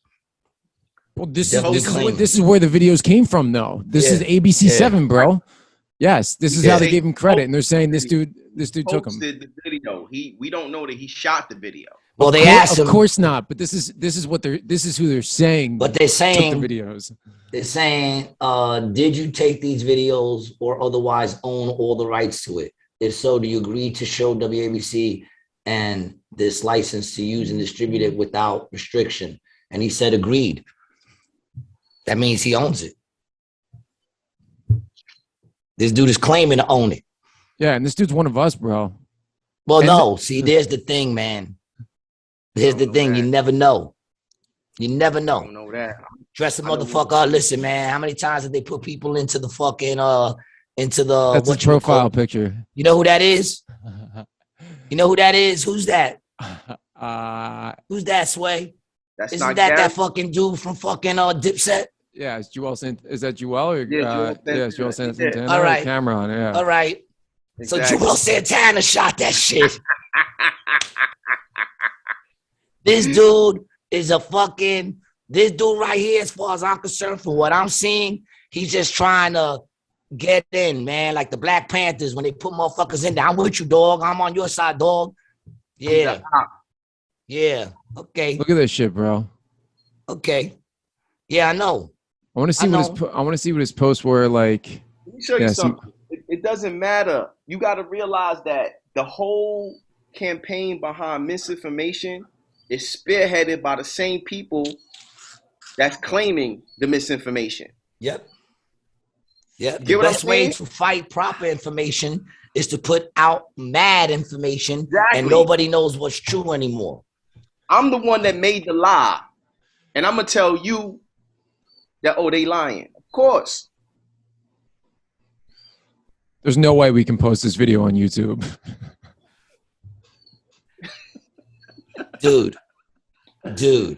Well, this Definitely is where the videos came from, though. This is ABC 7, bro. Yes, this is how they gave him credit, and they're saying this dude took him. Posted the video. We don't know that he shot the video. Well, they asked him. Of course not, but this is who they're saying. But they're saying took the videos. They're saying, did you take these videos or otherwise own all the rights to it? If so, do you agree to show WABC and this license to use and distribute it without restriction? And he said, agreed. That means he owns it. This dude is claiming to own it. Yeah, and this dude's one of us, bro. Well, And no. See, there's the thing, man. Here's the thing. You never know. You never I know. don't know that. Dress a motherfucker. Listen, man. How many times did they put people into the fucking into the That's his profile picture. You know who that is? You know who that is? Who's that? Who's that, Sway? That's Isn't not that Gary. that fucking dude from fucking Dipset? Yeah, it's Joel is that Joel or Yeah, it's Joel Santana. All right. Cameron, yeah. All right. Exactly. So Joel Santana shot that shit. This dude is this dude right here, as far as I'm concerned, from what I'm seeing, he's just trying to get in, man. Like the Black Panthers, when they put motherfuckers in there. I'm with you, dog. I'm on your side, dog. Yeah. Yeah. Okay. Look at this shit, bro. Okay. Yeah, I know. I want to see what his posts were like. Let me show you something. It doesn't matter. You got to realize that the whole campaign behind misinformation is spearheaded by the same people that's claiming the misinformation. Yep. Yeah. The best way to fight proper information is to put out mad information, and nobody knows what's true anymore. I'm the one that made the lie, and I'm gonna tell you that they lying. Of course. There's no way we can post this video on YouTube. Dude.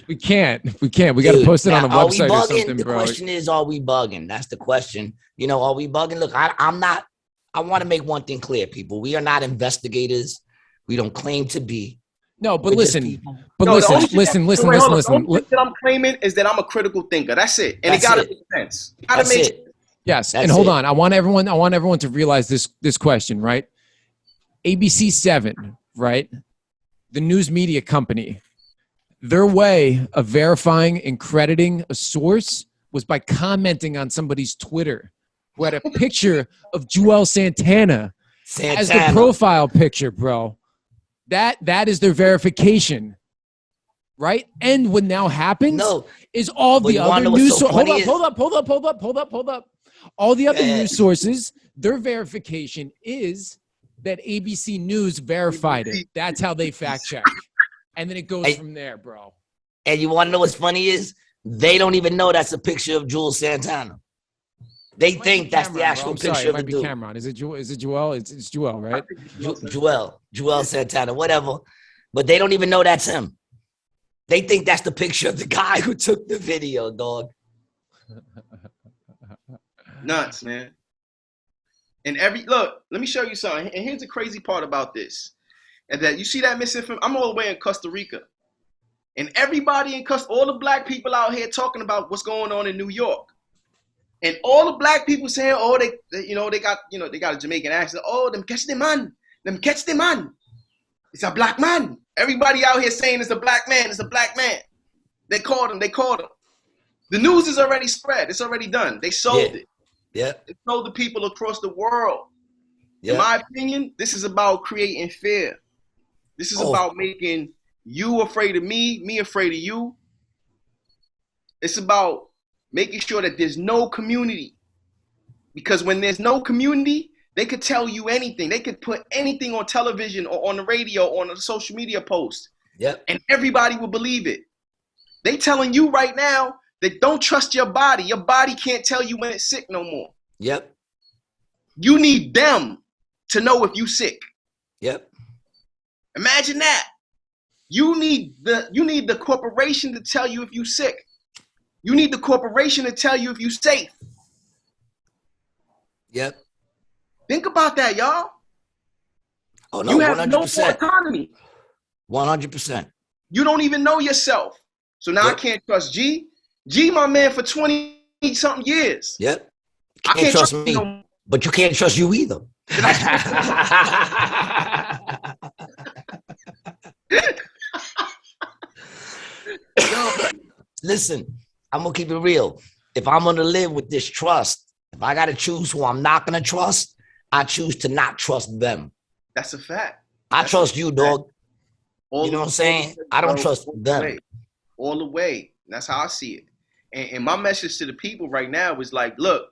We can't. We got to post it on a website or something, the bro. The question is, are we bugging? That's the question. You know, are we bugging? Look, I'm not. I want to make one thing clear, people. We are not investigators. We don't claim to be. No, but listen. The only thing that I'm claiming is that I'm a critical thinker. That's it. And it got to make sense. Got to make sense. Yes, and hold on. I want everyone to realize this question, right? ABC 7, right? The news media company. Their way of verifying and crediting a source was by commenting on somebody's Twitter who had a picture of Joel Santana as the profile picture, bro. That is their verification, right? And what now happens is all the other news sources. Hold up. All the other news sources, their verification is that ABC News verified it. That's how they fact check. And then it goes from there, bro. And you want to know what's funny is they don't even know that's a picture of Joel Santana. They think that's the actual picture of the dude. Cameron. Is it Joel? It's Joel, right? Joel Santana, whatever. But they don't even know that's him. They think that's the picture of the guy who took the video, dog. Nuts, man. And let me show you something. And here's the crazy part about this. And that you see that misinformation. I'm all the way in Costa Rica. And everybody in all the black people out here talking about what's going on in New York. And all the black people saying, they got a Jamaican accent. Oh, them catch the man. It's a black man. Everybody out here saying it's a black man. It's a black man. They called him. The news is already spread. It's already done. They sold it. Yeah. They sold the people across the world. Yeah. In my opinion, this is about creating fear. This is about making you afraid of me afraid of you. It's about making sure that there's no community. Because when there's no community, they could tell you anything. They could put anything on television or on the radio or on a social media post. Yep. And everybody will believe it. They telling you right now that don't trust your body. Your body can't tell you when it's sick no more. Yep. You need them to know if you sick. Yep. Imagine that. You need the corporation to tell you if you sick. You need the corporation to tell you if you safe. Yep. Think about that, y'all. Oh no, You have 100%. no more autonomy. 100%. You don't even know yourself. So now Yep. I can't trust G. G, my man, for 20-something years. Yep. I can't trust me, no more. but you can't trust you either. Listen, I'm gonna keep it real. If I'm gonna live with this trust, if I gotta choose who I'm not gonna trust, I choose to not trust them. That's a fact. I trust you, dog. All You know the- what I'm saying? I don't trust them. All the way. That's how I see it. And my message to the people right now is like, look,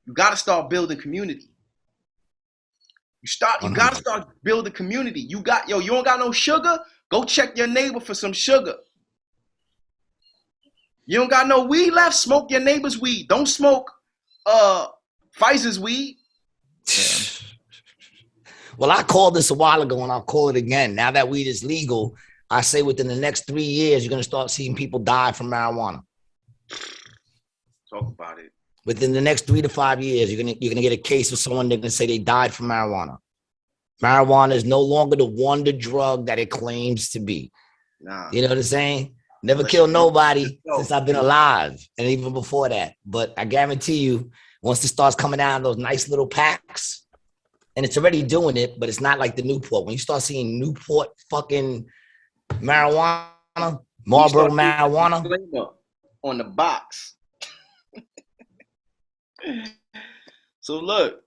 you got to start building community. You got to start building community. You don't got no sugar? Go check your neighbor for some sugar. You don't got no weed left? Smoke your neighbor's weed. Don't smoke Pfizer's weed. Well, I called this a while ago and I'll call it again. Now that weed is legal, I say within the next 3 years, you're going to start seeing people die from marijuana. Talk about it. Within the next 3 to 5 years, you're gonna get a case of someone that's gonna say they died from marijuana. Marijuana is no longer the wonder drug that it claims to be. Nah. You know what I'm saying? Never killed nobody since I've been alive, and even before that. But I guarantee you, once it starts coming out in those nice little packs, and it's already doing it, but it's not like the Newport. When you start seeing Newport fucking marijuana, Marlboro marijuana on the box. So look,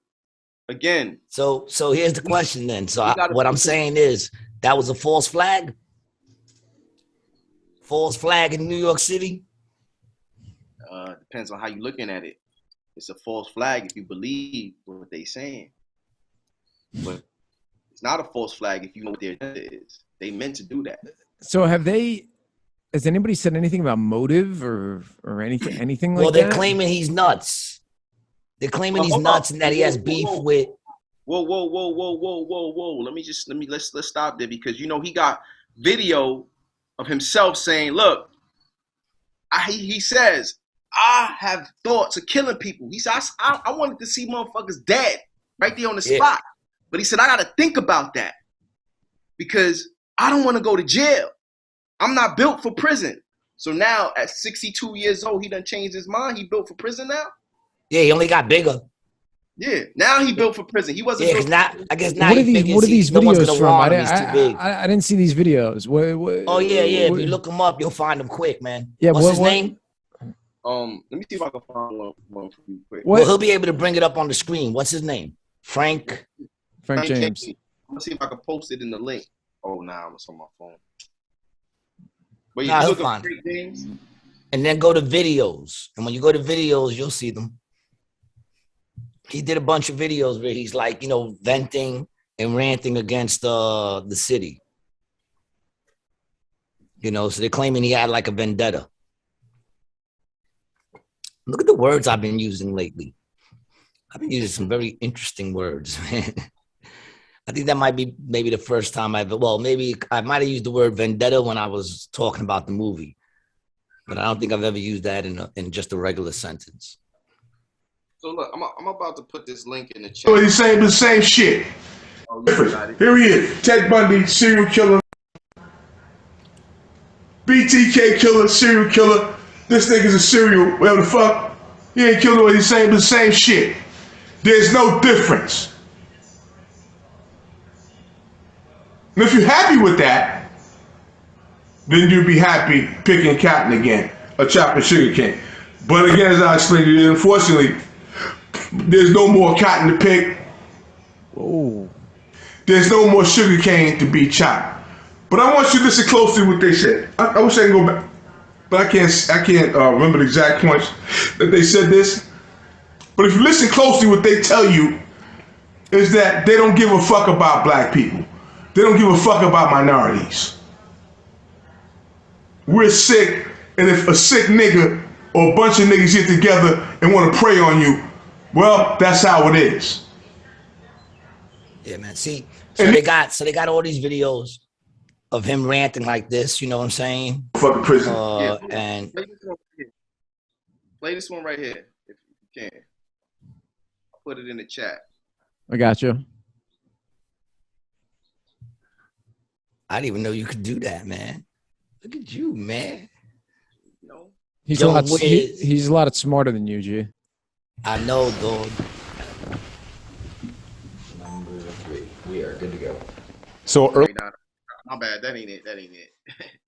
again. So here's the question then. So what I'm saying is that was a false flag? False flag in New York City? Depends on how you're looking at it. It's a false flag if you believe what they're saying. But it's not a false flag if you know what their agenda is. They meant to do that. So has anybody said anything about motive or anything like that? Well, they're claiming he's nuts. They're claiming he's nuts and that he has beef with. Whoa. Let's stop there because he got video of himself saying, look, he says, I have thoughts of killing people. He said, I wanted to see motherfuckers dead right there on the spot. But he said, I got to think about that because I don't want to go to jail. I'm not built for prison. So now at 62 years old, he done changed his mind. He built for prison now? Yeah, he only got bigger. Yeah, now he built for prison. He wasn't. Yeah, because I guess now what are these videos from? I didn't see these videos. Oh yeah. If you look him up, you'll find him quick, man. Yeah, what's his name? Let me see if I can find one for you quick. Well, he'll be able to bring it up on the screen. What's his name? Frank James. I'm gonna see if I can post it in the link. Oh, nah, it's on my phone. But you look at Frank James, and then go to videos. And when you go to videos, you'll see them. He did a bunch of videos where he's like, venting and ranting against the city. So they're claiming he had like a vendetta. Look at the words I've been using lately. I've been using some very interesting words, man. I think that might be maybe the first time maybe I might have used the word vendetta when I was talking about the movie, but I don't think I've ever used that in just a regular sentence. So look, I'm about to put this link in the chat. So he's saying the same shit. Oh, Here he is, Ted Bundy, serial killer, BTK killer, serial killer. This nigga's a serial, whatever the fuck. He ain't killed nobody. He's saying the same shit. There's no difference. And if you're happy with that, then you'll be happy picking cotton again, or chopping sugar cane. But again, as I explained to you, unfortunately, there's no more cotton to pick. Oh. There's no more sugar cane to be chopped. But I want you to listen closely to what they said. I wish I can go back. but I can't remember the exact points that they said this. But if you listen closely, what they tell you is that they don't give a fuck about black people. They don't give a fuck about minorities. We're sick, and if a sick nigga or a bunch of niggas get together and want to prey on you, well, that's how it is. Yeah, man. See, they got all these videos of him ranting like this. You know what I'm saying? Fucking prison. And play this one right here if you can. I'll put it in the chat. I got you. I didn't even know you could do that, man. Look at you, man. No. He's a lot smarter than you, G. I know, dog. Number 3. We are good to go. So early. My bad. That ain't it.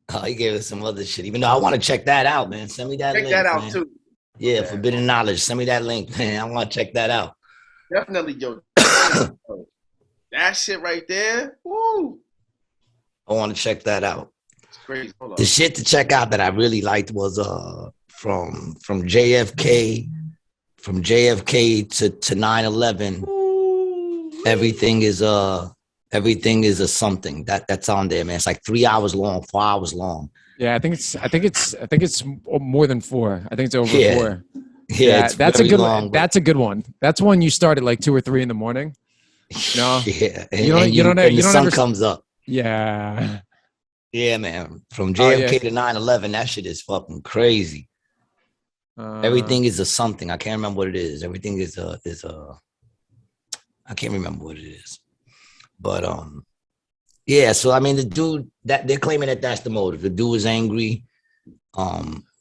Oh, he gave us some other shit. Even though I want to check that out, man. Send me that link. Check that out man. too. Yeah, Forbidden Knowledge. Send me that link, man. I want to check that out. Definitely, yo. That shit right there. Woo. I want to check that out. It's crazy. Hold on. The shit to check out that I really liked was from JFK to 9/11. Everything is a something that's on there, man. It's like 3 hours long, 4 hours long. Yeah, I think it's more than 4. I think it's over 4. Yeah, that's a good one. That's a good one. That's one you start at like 2 or 3 in the morning. No, yeah, the sun comes up. Yeah, yeah, man. From JFK to 9/11, that shit is fucking crazy. Everything is a something. I can't remember what it is. Everything is a. I can't remember what it is, but yeah. So I mean, the dude that they're claiming that's the motive. The dude was angry.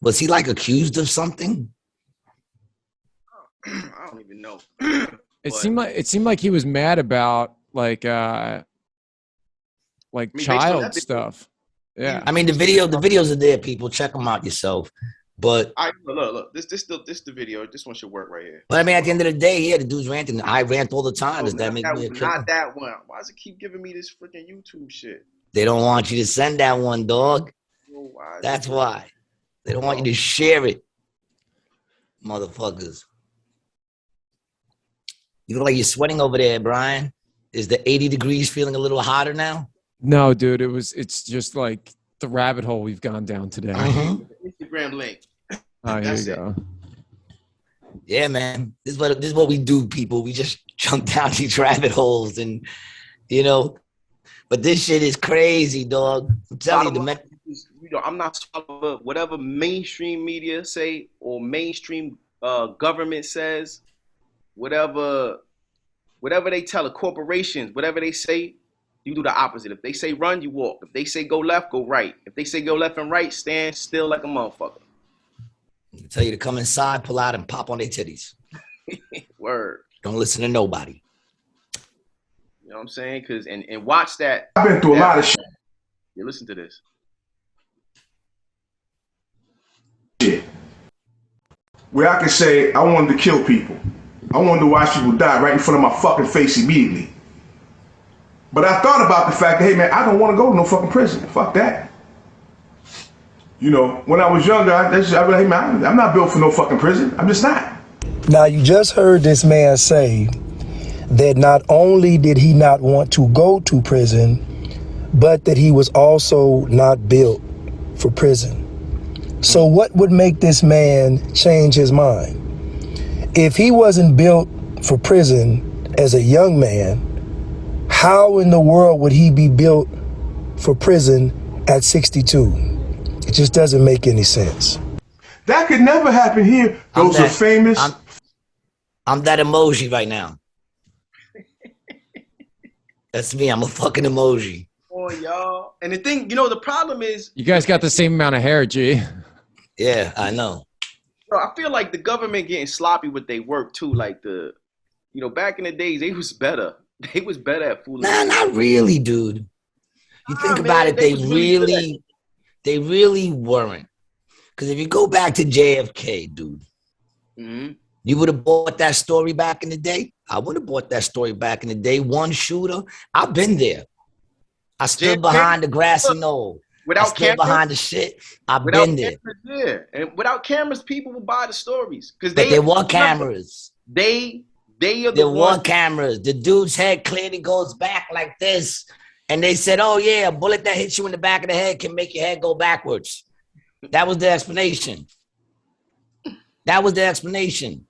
Was he like accused of something? I don't even know. It seemed like he was mad about like child stuff. Yeah. I mean, the videos are there, people. Check them out yourself. But look. This the video. This one should work right here. But I mean, at the end of the day, yeah, the dude's ranting. I rant all the time. Does that make me a killer? Not that one. Why does it keep giving me this freaking YouTube shit? They don't want you to send that one, dog. That's why. They don't want you to share it. Motherfuckers. You look like you're sweating over there, Brian. Is the 80 degrees feeling a little hotter now? No, dude. It's just like the rabbit hole we've gone down today. Instagram link. Oh, here you go. Yeah, man. This is what we do, people. We just jump down these rabbit holes, and but this shit is crazy, dog. I'm telling you, I'm not whatever mainstream media say or mainstream government says, whatever they tell the corporations, whatever they say, you do the opposite. If they say run, you walk. If they say go left, go right. If they say go left and right, stand still like a motherfucker. They tell you to come inside, pull out, and pop on their titties. Word. Don't listen to nobody. You know what I'm saying? And watch that. I've been through a lot of shit. You listen to this. Where I can say I wanted to kill people. I wanted to watch people die right in front of my fucking face immediately. But I thought about the fact that, hey man, I don't want to go to no fucking prison. Fuck that. When I was younger, I'd be like, hey man, I'm not built for no fucking prison. I'm just not. Now you just heard this man say that not only did he not want to go to prison, but that he was also not built for prison. So what would make this man change his mind? If he wasn't built for prison as a young man, how in the world would he be built for prison at 62? It just doesn't make any sense. That could never happen here. Those are famous. I'm that emoji right now. That's me. I'm a fucking emoji. Oh, y'all. And the thing, the problem is... You guys got the same amount of hair, G. Yeah, I know. Bro, I feel like the government getting sloppy with their work, too. Like back in the days, they was better. They was better at fooling. Nah, not really, dude. You think about it, they really weren't. Because if you go back to JFK, dude, you would have bought that story back in the day. I would have bought that story back in the day. One shooter. I've been there. I stood behind the grassy knoll. without stood cameras, behind the shit. I've without been there. cameras, yeah, and without cameras, people will buy the stories because But there were cameras. They are the There were ones. cameras. The dude's head clearly goes back like this. And they said, oh, yeah, a bullet that hits you in the back of the head can make your head go backwards. That was the explanation. That was the explanation.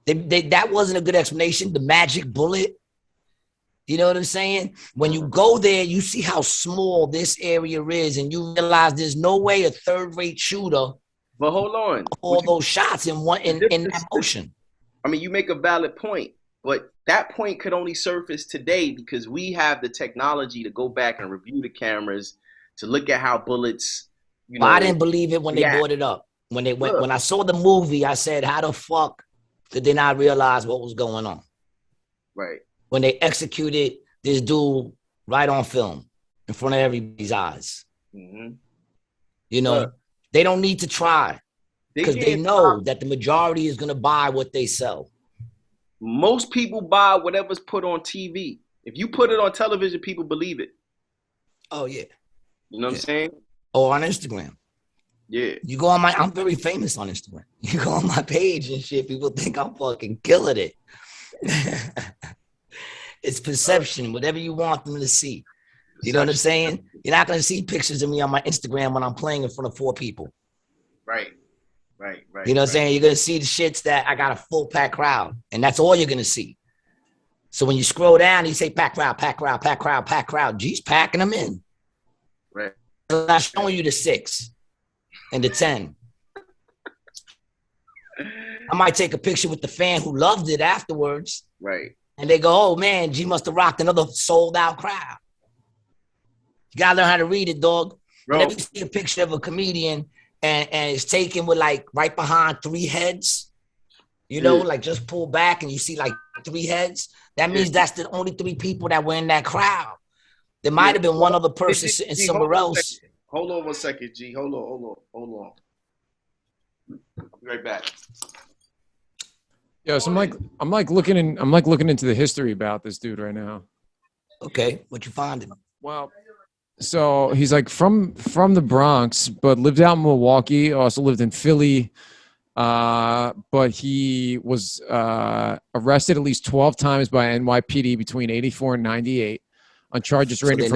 That wasn't a good explanation. The magic bullet. You know what I'm saying? When you go there, you see how small this area is, and you realize there's no way a third-rate shooter. But hold on, all those shots in that motion. I mean, you make a valid point, but that point could only surface today because we have the technology to go back and review the cameras to look at how bullets. You know, I didn't believe it when they brought it up. When I saw the movie, I said, "How the fuck did they not realize what was going on?" Right. When they executed this dude right on film in front of everybody's eyes. Mm-hmm. You know, they don't need to try because they know that the majority is going to buy what they sell. Most people buy whatever's put on TV. If you put it on television, people believe it. Oh, yeah. You know what I'm saying? Or on Instagram. Yeah. You go on I'm very famous on Instagram. You go on my page and shit, people think I'm fucking killing it. It's perception, whatever you want them to see. You know what I'm saying? You're not going to see pictures of me on my Instagram when I'm playing in front of 4 people. Right. You know what I'm saying? You're going to see the shits that I got a full pack crowd, and that's all you're going to see. So when you scroll down, you say pack crowd, pack crowd, pack crowd, pack crowd. G's packing them in. Right. I'm not showing you the 6 and the 10. I might take a picture with the fan who loved it afterwards. Right. And they go, oh, man, G must have rocked another sold-out crowd. You got to learn how to read it, dog. Whenever you see a picture of a comedian and it's taken with, like, right behind 3 heads, you know, like just pull back and you see, like, 3 heads, that means that's the only 3 people that were in that crowd. There might have been one other person sitting somewhere else. Hold on 1 second, G. Hold on. Be right back. Yeah, so I'm looking into the history about this dude right now. Okay, what you finding? Well, so he's like from the Bronx, but lived out in Milwaukee. Also lived in Philly, but he was arrested at least 12 times by NYPD between '84 and '98 on charges ranging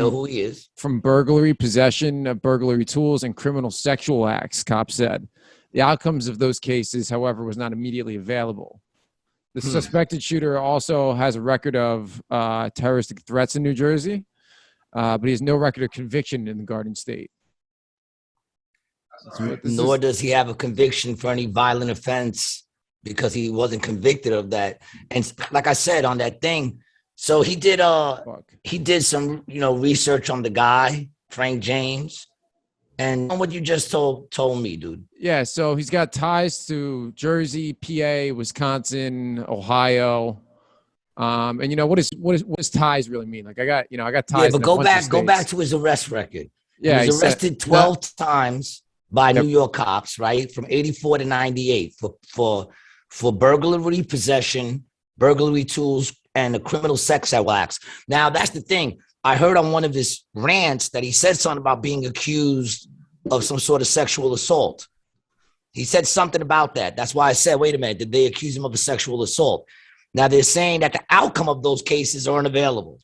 from burglary, possession of burglary tools, and criminal sexual acts. Cops said the outcomes of those cases, however, was not immediately available. The suspected shooter also has a record of terroristic threats in New Jersey, but he has no record of conviction in the Garden State. Nor does he have a conviction for any violent offense because he wasn't convicted of that. And like I said on that thing, so he did some research on the guy, Frank James. And what you just told me, dude. Yeah, so he's got ties to Jersey, PA, Wisconsin, Ohio. And what does ties really mean? Like I got ties. Yeah, but go back to his arrest record. Yeah, he was arrested 12 times by New York cops, right? From '84 to '98 for burglary, possession, burglary tools, and the criminal sex acts. Now that's the thing. I heard on one of his rants that he said something about being accused of some sort of sexual assault. He said something about that. That's why I said, wait a minute, did they accuse him of a sexual assault? Now they're saying that the outcome of those cases are unavailable.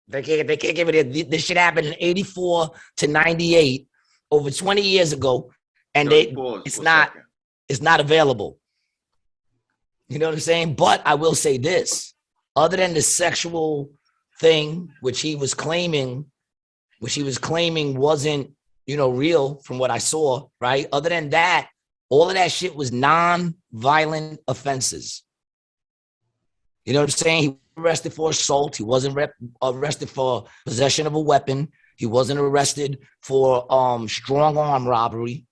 They can't give it. This shit happened in '84 to '98, over 20 years ago, and it's not available. You know what I'm saying? But I will say this: other than the sexual thing, which he was claiming wasn't, real from what I saw, right? Other than that, all of that shit was non-violent offenses. You know what I'm saying? He was arrested for assault. He wasn't arrested for possession of a weapon. He wasn't arrested for strong arm robbery.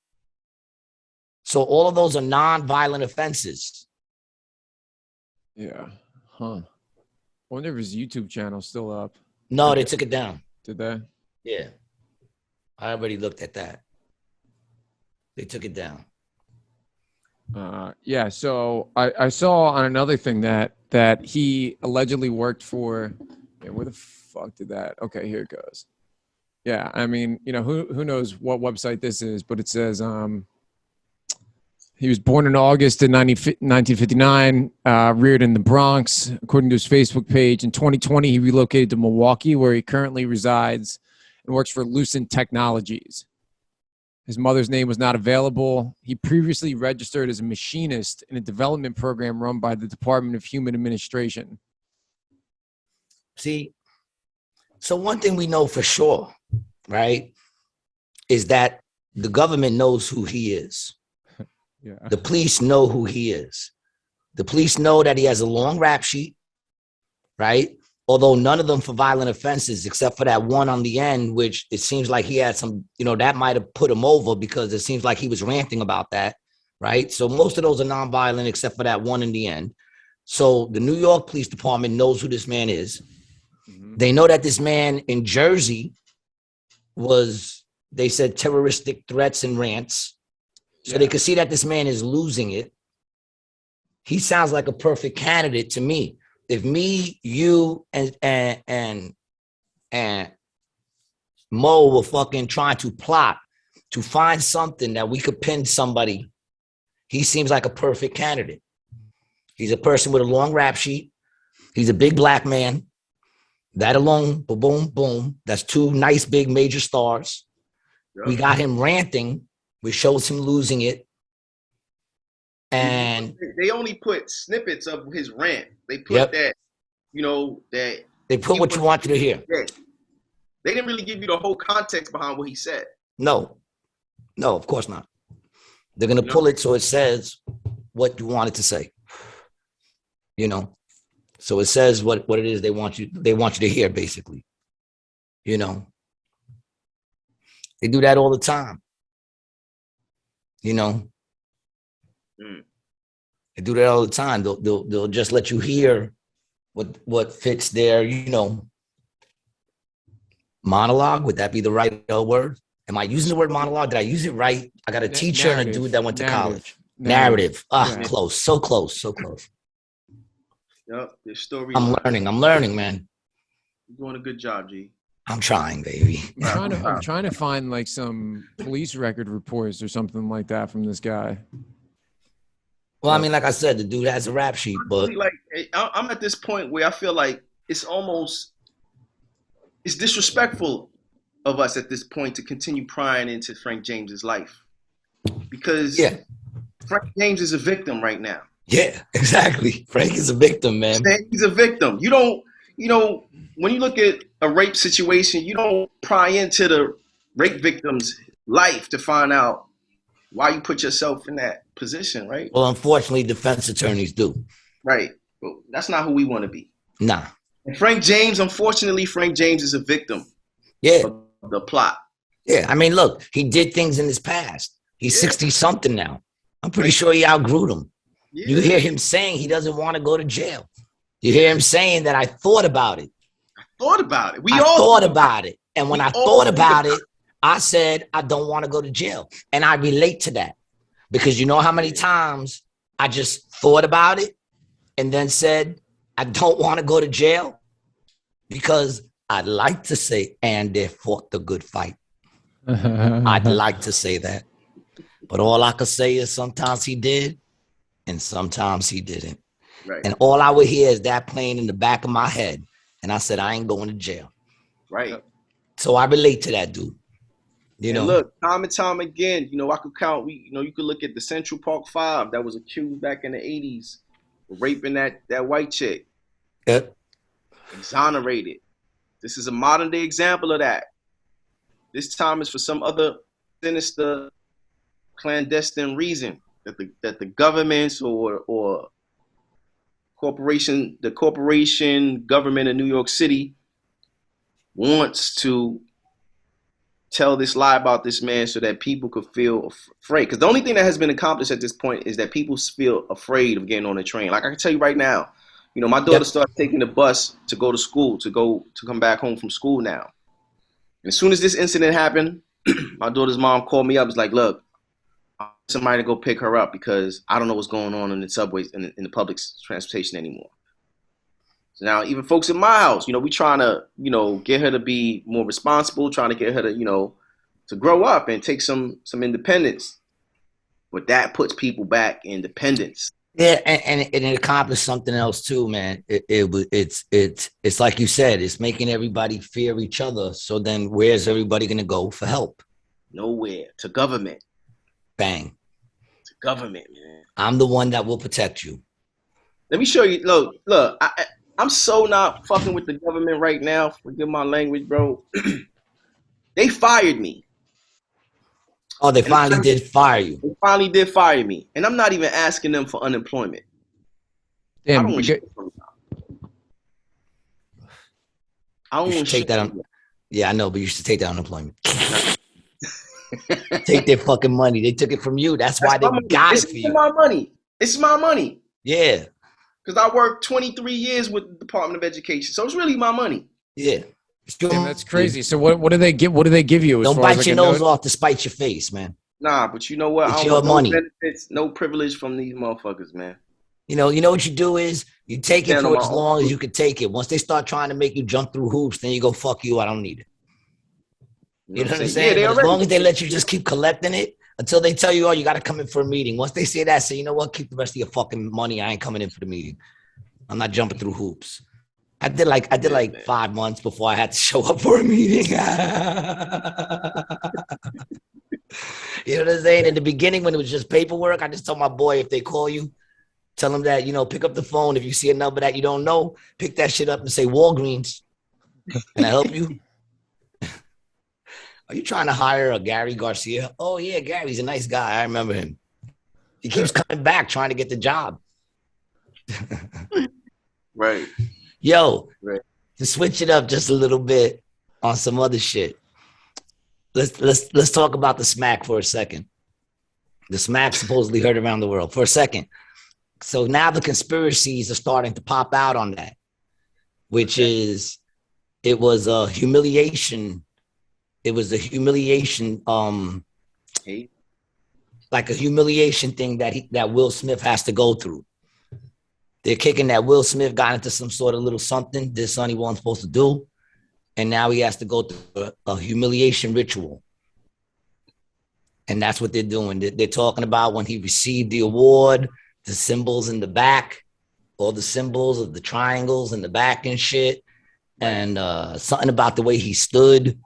So all of those are non-violent offenses. Yeah. Huh. I wonder if his YouTube channel's still up. No, they took it down. Did they? Yeah. I already looked at that. They took it down. Yeah, so I saw on another thing that he allegedly worked for. Where the fuck did that? Okay, here it goes. Yeah, I mean, you know, who knows what website this is, but it says he was born in August of 1959, reared in the Bronx. According to his Facebook page, in 2020, he relocated to Milwaukee, where he currently resides and works for Lucent Technologies. His mother's name was not available. He previously registered as a machinist in a development program run by the Department of Human Administration. See, so one thing we know for sure, right, is that the government knows who he is. Yeah. The police know who he is. The police know that he has a long rap sheet, right? Although none of them for violent offenses, except for that one on the end, which it seems like he had some, you know, that might have put him over because it seems like he was ranting about that, right? So most of those are nonviolent except for that one in the end. So the New York Police Department knows who this man is. Mm-hmm. They know that this man in Jersey was, they said, terroristic threats and rants. So they could see that this man is losing it. He sounds like a perfect candidate to me. If me, you, and Mo were fucking trying to plot to find something that we could pin somebody, he seems like a perfect candidate. He's a person with a long rap sheet. He's a big black man. That alone, boom, boom, boom. That's two nice big major stars. Yep. We got him ranting, which shows him losing it. And they only put snippets of his rant. They put that, you know, that they put what you want you to hear. They didn't really give you the whole context behind what he said. No, of course not. They're gonna pull it so it says what you want it to say. You know, so it says what it is they want you to hear, basically. You know, they do that all the time. You know. They do that all the time. They'll just let you hear what fits their, you know, monologue. Would that be the right word? Am I using the word monologue? Did I use it right? I got a teacher and a dude that went to college. Narrative. Close. So close. So close. Yep. Your story. I'm learning, man. You're doing a good job, G. I'm trying, baby. I'm trying to find like some police record reports or something like that from this guy. Well, I mean, like I said, the dude has a rap sheet, but like I'm at this point where I feel like it's disrespectful of us at this point to continue prying into Frank James's life, because Frank James is a victim right now. Yeah, exactly. Frank is a victim, man. He's a victim. You don't, you know, when you look at a rape situation, you don't pry into the rape victim's life to find out why you put yourself in that position, right? Well, unfortunately, defense attorneys do. Right. But that's not who we want to be. Nah. And Frank James is a victim of the plot. Yeah. I mean, look, he did things in his past. He's 60-something now. I'm pretty sure he outgrew them. Yeah. You hear him saying he doesn't want to go to jail. You hear him saying that I thought about it. I thought about it. I thought about it. And when I thought about it, I said, I don't want to go to jail. And I relate to that because you know how many times I just thought about it and then said, I don't want to go to jail because I'd like to say, and they fought the good fight. I'd like to say that. But all I could say is sometimes he did and sometimes he didn't. Right. And all I would hear is that playing in the back of my head. And I said, I ain't going to jail. Right. So I relate to that dude. You know, look, time and time again, you know, I could count. You could look at the Central Park Five that was accused back in the 80s of raping that white chick. Yep. Exonerated. This is a modern day example of that. This time is for some other sinister, clandestine reason that the governments or corporation, the corporation government of New York City wants to tell this lie about this man so that people could feel afraid. Because the only thing that has been accomplished at this point is that people feel afraid of getting on the train. Like I can tell you right now, you know, my daughter started taking the bus to go to school, to come back home from school now. And as soon as this incident happened, my daughter's mom called me up. It's like, look, I want somebody to go pick her up because I don't know what's going on in the subways, in the public transportation anymore. So now even folks in my house, we trying to, get her to be more responsible, trying to get her to, to grow up and take some independence. But that puts people back in dependence. Yeah, and it accomplished something else too, man. It's like you said, it's making everybody fear each other. So then where's everybody gonna go for help? Nowhere. To government. Bang. To government, man. I'm the one that will protect you. Let me show you. Look, I'm so not fucking with the government right now. Forgive my language, bro. They fired me. Oh, they finally did fire you. They finally did fire me. And I'm not even asking them for unemployment. Damn, I don't want shit from them. I don't want take that on. Yeah, I know, but you should take that unemployment. Take their fucking money. They took it from you. That's why they got it for you. It's my money. It's my money. Yeah. Because I worked 23 years with the Department of Education. So it's really my money. Yeah. Damn, that's crazy. So what do they give? What do they give you? Don't bite your nose off to spite your face, man. Nah, but you know what? It's your money. No benefits, no privilege from these motherfuckers, man. You know what you do is you take it for as long as you can take it. Once they start trying to make you jump through hoops, then you go, fuck you, I don't need it. You know what I'm saying? Yeah, as long as they let you just keep collecting it until they tell you, oh, you got to come in for a meeting. Once they say that, say, you know what? Keep the rest of your fucking money. I ain't coming in for the meeting. I'm not jumping through hoops. I did like 5 months before I had to show up for a meeting. You know what I'm saying? In the beginning, when it was just paperwork, I just told my boy, if they call you, tell them that, pick up the phone. If you see a number that you don't know, pick that shit up and say, Walgreens. Can I help you? Are you trying to hire a Gary Garcia? Oh, yeah, Gary's a nice guy. I remember him. He keeps coming back trying to get the job. Right. Yo, right. To switch it up just a little bit on some other shit. Let's talk about the smack for a second. The smack supposedly heard around the world for a second. So now the conspiracies are starting to pop out on that, which is it was a humiliation. It was a humiliation, like a humiliation thing that Will Smith has to go through. They're kicking that Will Smith got into some sort of little something this son he wasn't supposed to do. And now he has to go through a humiliation ritual. And that's what they're doing. They're talking about when he received the award, the symbols in the back, all the symbols of the triangles in the back and shit. And something about the way he stood,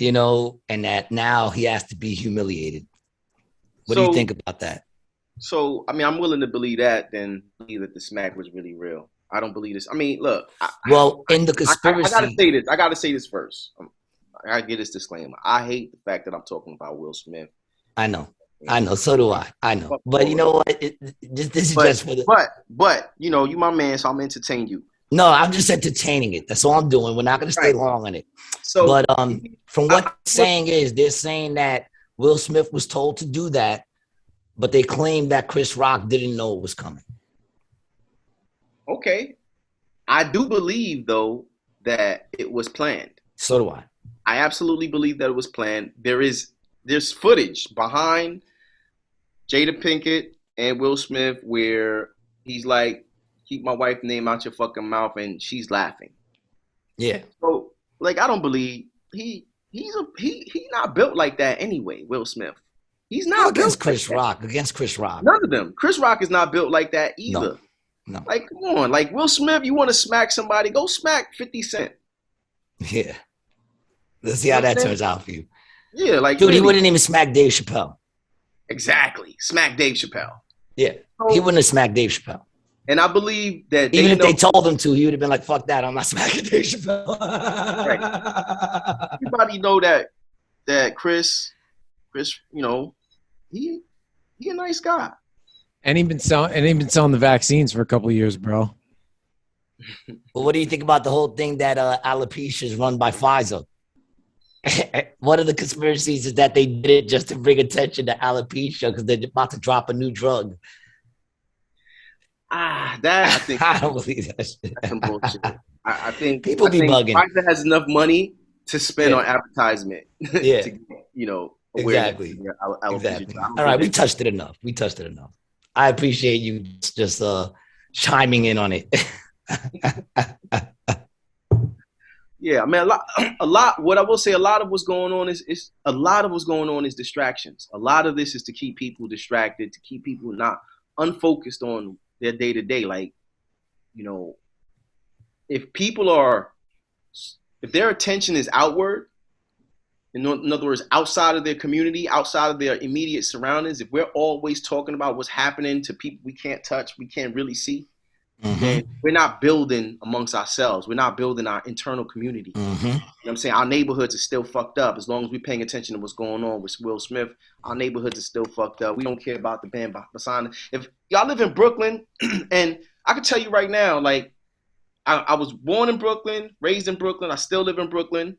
and that now he has to be humiliated. What do you think about that? So, I'm willing to believe that, then believe that the smack was really real. I don't believe this. Look. In the conspiracy. I got to say this first. I got to get this disclaimer. I hate the fact that I'm talking about Will Smith. I know. So do I. I know. But you know what? This is just for the. But, you my man, so I'm entertaining you. No, I'm just entertaining it. That's all I'm doing. We're not going to stay long on it. So, but from what they're saying is, they're saying that Will Smith was told to do that, but they claim that Chris Rock didn't know it was coming. Okay. I do believe, though, that it was planned. So do I. I absolutely believe that it was planned. There's footage behind Jada Pinkett and Will Smith where he's like, keep my wife's name out your fucking mouth, and she's laughing. Yeah. So, I don't believe he's not built like that anyway, Will Smith. He's not against Chris Rock. Against Chris Rock. None of them. Chris Rock is not built like that either. No. Come on. Will Smith, you want to smack somebody, go smack 50 Cent. Yeah. Let's see how that turns out for you. Yeah, dude, really, he wouldn't even smack Dave Chappelle. Exactly. Smack Dave Chappelle. Yeah. He wouldn't have smacked Dave Chappelle. And I believe that even if they told him to, he would have been like, fuck that, I'm not smacking Dave Chappelle. Right. Everybody know that Chris, he a nice guy. And he's been selling the vaccines for a couple of years, bro. Well, what do you think about the whole thing that alopecia is run by Pfizer? One of the conspiracies is that they did it just to bring attention to alopecia because they're about to drop a new drug. That I think I don't believe that shit. That's some bullshit. I think people be bugging. Pfizer has enough money to spend on advertisement. Yeah, to, exactly. Exactly. All right, we touched it enough. I appreciate you just chiming in on it. Yeah, I mean, a lot. What I will say, a lot of what's going on is a lot of what's going on is distractions. A lot of this is to keep people distracted, to keep people not unfocused on their day to day. Like, you know, if people are, if their attention is outward, in other words, outside of their community, outside of their immediate surroundings, if we're always talking about what's happening to people we can't touch, we can't really see, then we're not building amongst ourselves. We're not building our internal community. You know what I'm saying? Our neighborhoods are still fucked up. As long as we're paying attention to what's going on with Will Smith, our neighborhoods are still fucked up. We don't care about the band beside. If y'all live in Brooklyn, and I can tell you right now, like, I was born in Brooklyn, raised in Brooklyn. I still live in Brooklyn.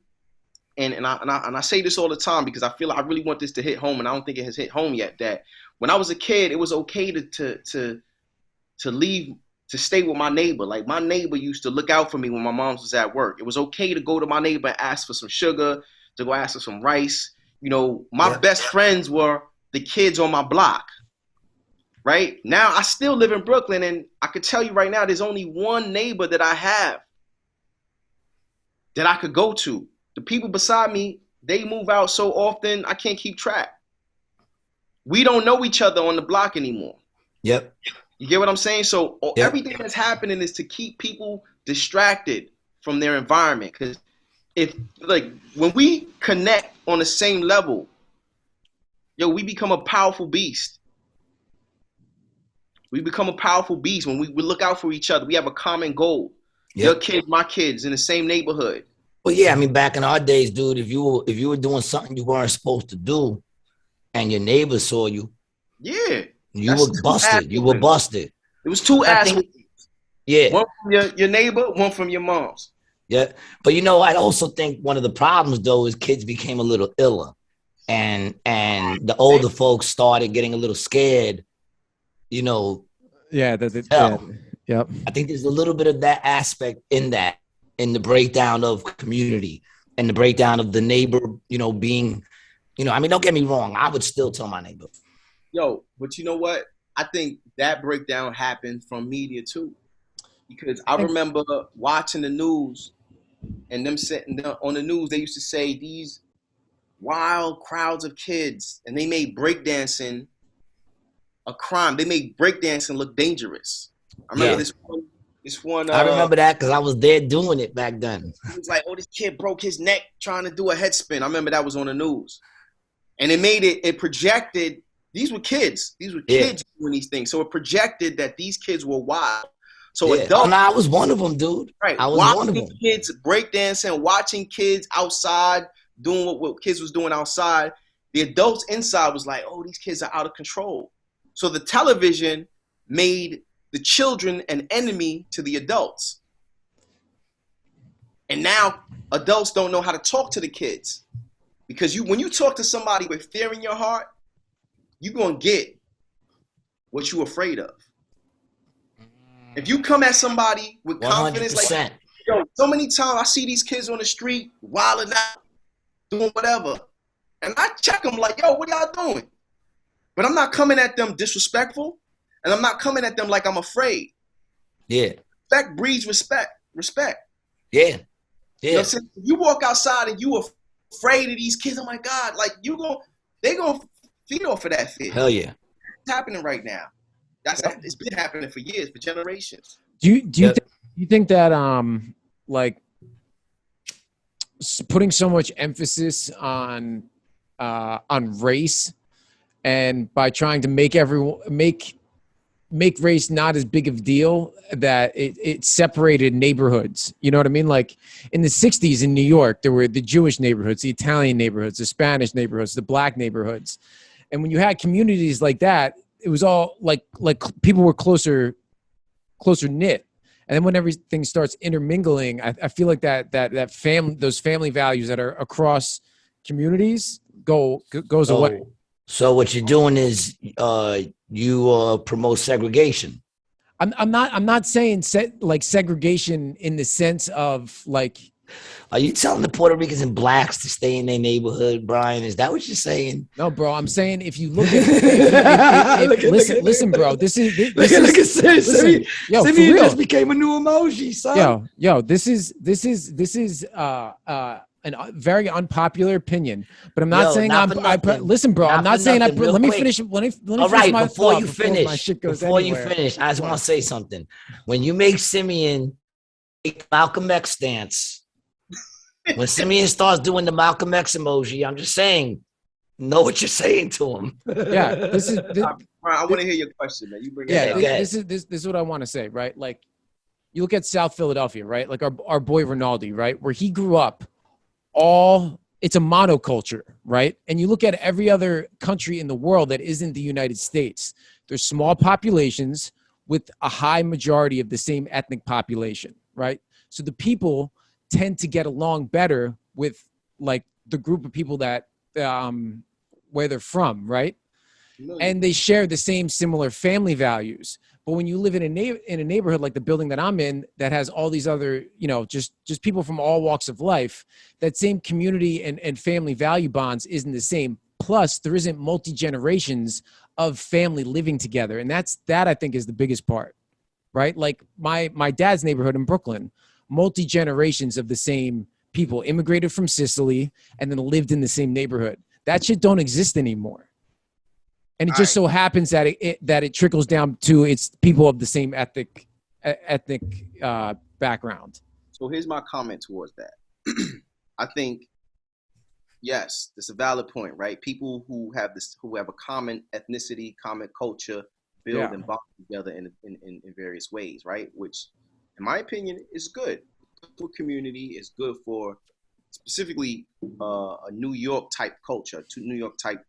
And I say this all the time because I feel like I really want this to hit home, and I don't think it has hit home yet. That when I was a kid, it was okay to leave, to stay with my neighbor. Like, my neighbor used to look out for me when my mom was at work. It was okay to go to my neighbor and ask for some sugar, to go ask for some rice. You know, my best friends were the kids on my block. Right now, I still live in Brooklyn, and I could tell you right now, there's only one neighbor that I have that I could go to. The people beside me, they move out so often, I can't keep track. We don't know each other on the block anymore. Yep. You get what I'm saying? So everything that's happening is to keep people distracted from their environment. Because if, like, when we connect on the same level, we become a powerful beast. We become a powerful beast when we look out for each other. We have a common goal. Yep. Your kids, my kids, in the same neighborhood. Well, yeah, I mean, back in our days, dude, if you were doing something you weren't supposed to do, and your neighbors saw you, you were busted. You were busted. It was two assholes. Yeah, one from your neighbor, one from your mom's. Yeah, but you know, I also think one of the problems though is kids became a little iller, and the older folks started getting a little scared. You know. Yeah. Yep. I think there's a little bit of that aspect in the breakdown of community and the breakdown of the neighbor, you know, being, you know, I mean, don't get me wrong. I would still tell my neighbor. But you know what? I think that breakdown happened from media too, because I remember watching the news and them sitting on the news. They used to say these wild crowds of kids, and they made breakdancing a crime. They made breakdancing look dangerous. I remember this one. I remember that because I was there doing it back then. It was like, this kid broke his neck trying to do a head spin. I remember that was on the news. And it projected, these were kids. These were kids doing these things. So it projected that these kids were wild. So adults. I was one of them, dude. Right. I was one of them. Kids breakdancing, watching kids outside, doing what kids was doing outside. The adults inside was like, these kids are out of control. So the television made the children an enemy to the adults. And now adults don't know how to talk to the kids. Because when you talk to somebody with fear in your heart, you're going to get what you're afraid of. If you come at somebody with confidence, 100%. like, so many times I see these kids on the street wilding out, doing whatever. And I check them like, what y'all doing? But I'm not coming at them disrespectful. And I'm not coming at them like I'm afraid. Yeah. Respect breeds respect. Yeah. You know what I'm saying? If you walk outside and you afraid of these kids, oh my God, like they're going to feed off of that fear. Hell yeah. It's happening right now. It's been happening for years, for generations. Do you think that like putting so much emphasis on race, and by trying to make race not as big of a deal, that it separated neighborhoods? You know what I mean? Like in the 60s in New York, there were the Jewish neighborhoods, the Italian neighborhoods, the Spanish neighborhoods, the black neighborhoods. And when you had communities like that, it was all like people were closer knit. And then when everything starts intermingling, I feel like those family values that are across communities goes away. So what you're doing is you promote segregation. I'm not saying like segregation in the sense of like Are you telling the Puerto Ricans and blacks to stay in their neighborhood, Brian? Is that what you're saying? No, bro. I'm saying if you look at listen, bro. This is listen. Yo, for Simeon real. just became a new emoji, son. Yo. This is a very unpopular opinion, but I'm not saying listen, bro. I'm not saying let me finish. Let me All finish right, my before thought you before finish, my shit goes before anywhere. you finish, I just want to say something. When you make Simeon make Malcolm X stance, when Simeon starts doing the Malcolm X emoji, I'm just saying, know what you're saying to him. Yeah, this is. I want to hear your question, man. You bring it Yeah, up. this is what I want to say, right? Like, you look at South Philadelphia, right? Like our boy Rinaldi, right? Where he grew up, it's a monoculture, right? And you look at every other country in the world that isn't the United States. There's small populations with a high majority of the same ethnic population, right? So the people tend to get along better with like the group of people that where they're from, right? And they share the same similar family values. But when you live in a neighborhood like the building that I'm in that has all these other, just people from all walks of life, that same community and family value bonds isn't the same. Plus, there isn't multi-generations of family living together. And that I think is the biggest part, right? Like my dad's neighborhood in Brooklyn, multi-generations of the same people immigrated from Sicily and then lived in the same neighborhood. That shit don't exist anymore. And it just so happens that it trickles down to it's people of the same ethnic background. So here's my comment towards that. I think, yes, it's a valid point, right? People who have a common ethnicity, common culture, build and bond together in various ways, right? Which, in my opinion, is good for community. Is good for specifically a New York type culture, New York type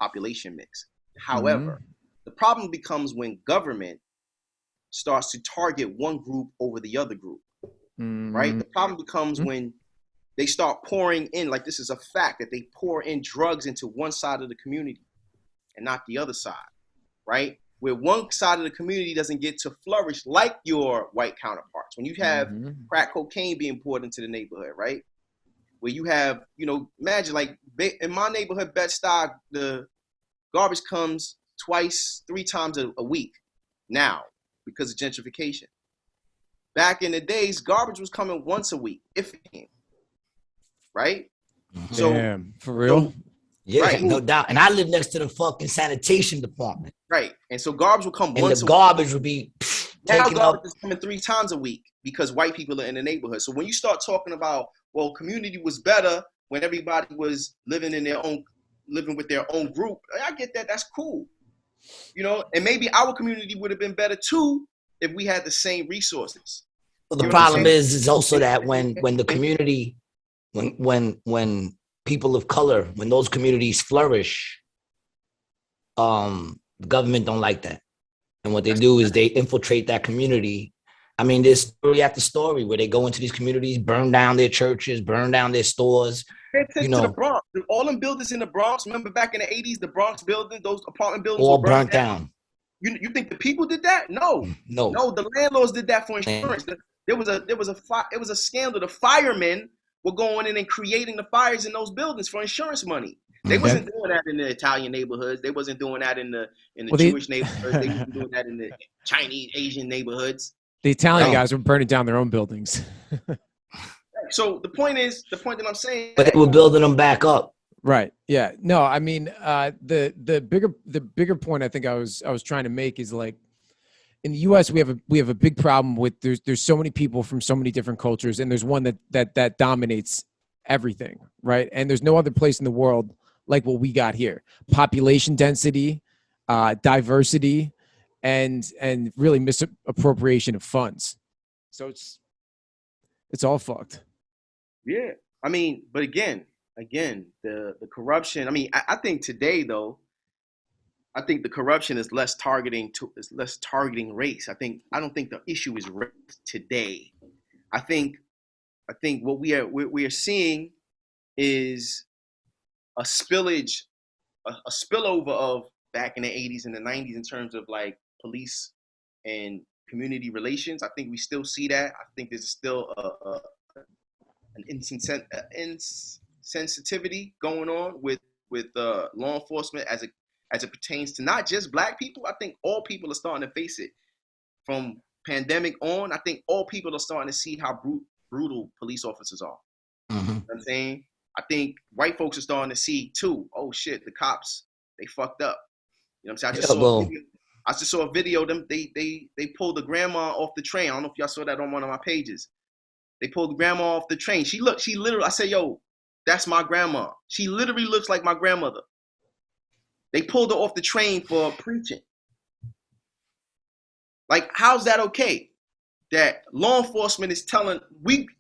population mix. However, the problem becomes when government starts to target one group over the other group, right? The problem becomes when they start pouring in, like this is a fact, that they pour in drugs into one side of the community and not the other side, right? Where one side of the community doesn't get to flourish like your white counterparts. When you have crack cocaine being poured into the neighborhood, right? Where you have, imagine like in my neighborhood, Bed-Stuy, the garbage comes 3 times a week now because of gentrification. Back in the days, garbage was coming once a week, if it came. Right? Damn, for real? Yeah, right. No doubt. And I live next to the fucking sanitation department. Right. And so garbage would come once a week. And the garbage would be now garbage is coming 3 times a week because white people are in the neighborhood. So when you start talking about, well, community was better when everybody was living with their own group, I get that. That's cool. And maybe our community would have been better too if we had the same resources. Well, the problem is also that when the community, when people of color, when those communities flourish, the government don't like that. And what they do is they infiltrate that community. I mean, there's story after story where they go into these communities, burn down their churches, burn down their stores. To the Bronx. All them buildings in the Bronx, remember back in the 80s, the Bronx buildings, those apartment buildings all were burnt down. You think the people did that? No, the landlords did that for insurance. There was a scandal. The firemen were going in and creating the fires in those buildings for insurance money. They wasn't doing that in the Italian neighborhoods. They wasn't doing that in the Jewish neighborhoods. They wasn't doing that in the Chinese, Asian neighborhoods. The Italian guys were burning down their own buildings. So the point that I'm saying, but they were building them back up. Right. Yeah. No, I mean, the bigger point I think I was trying to make is like in the US we have a big problem with there's so many people from so many different cultures, and there's one that dominates everything, right? And there's no other place in the world like what we got here. Population density, diversity, and really misappropriation of funds. So it's all fucked. Yeah. I mean, but again, the corruption. I mean, I think today though, I think the corruption is less targeting race. I don't think the issue is race today. I think what we are seeing is a spillover of back in the 80s and the 90s in terms of like police and community relations. I think we still see that. I think there's still insensitivity going on with law enforcement as it pertains to not just black people. I think all people are starting to face it. From pandemic on, I think all people are starting to see how brutal police officers are. Mm-hmm. You know what I'm saying? I think white folks are starting to see too, oh shit, the cops, they fucked up. You know what I'm saying? I just saw a video of them. They pulled the grandma off the train. I don't know if y'all saw that on one of my pages. They pulled the grandma off the train. She literally, I said, yo, that's my grandma. She literally looks like my grandmother. They pulled her off the train for preaching. Like, how's that okay? That law enforcement is telling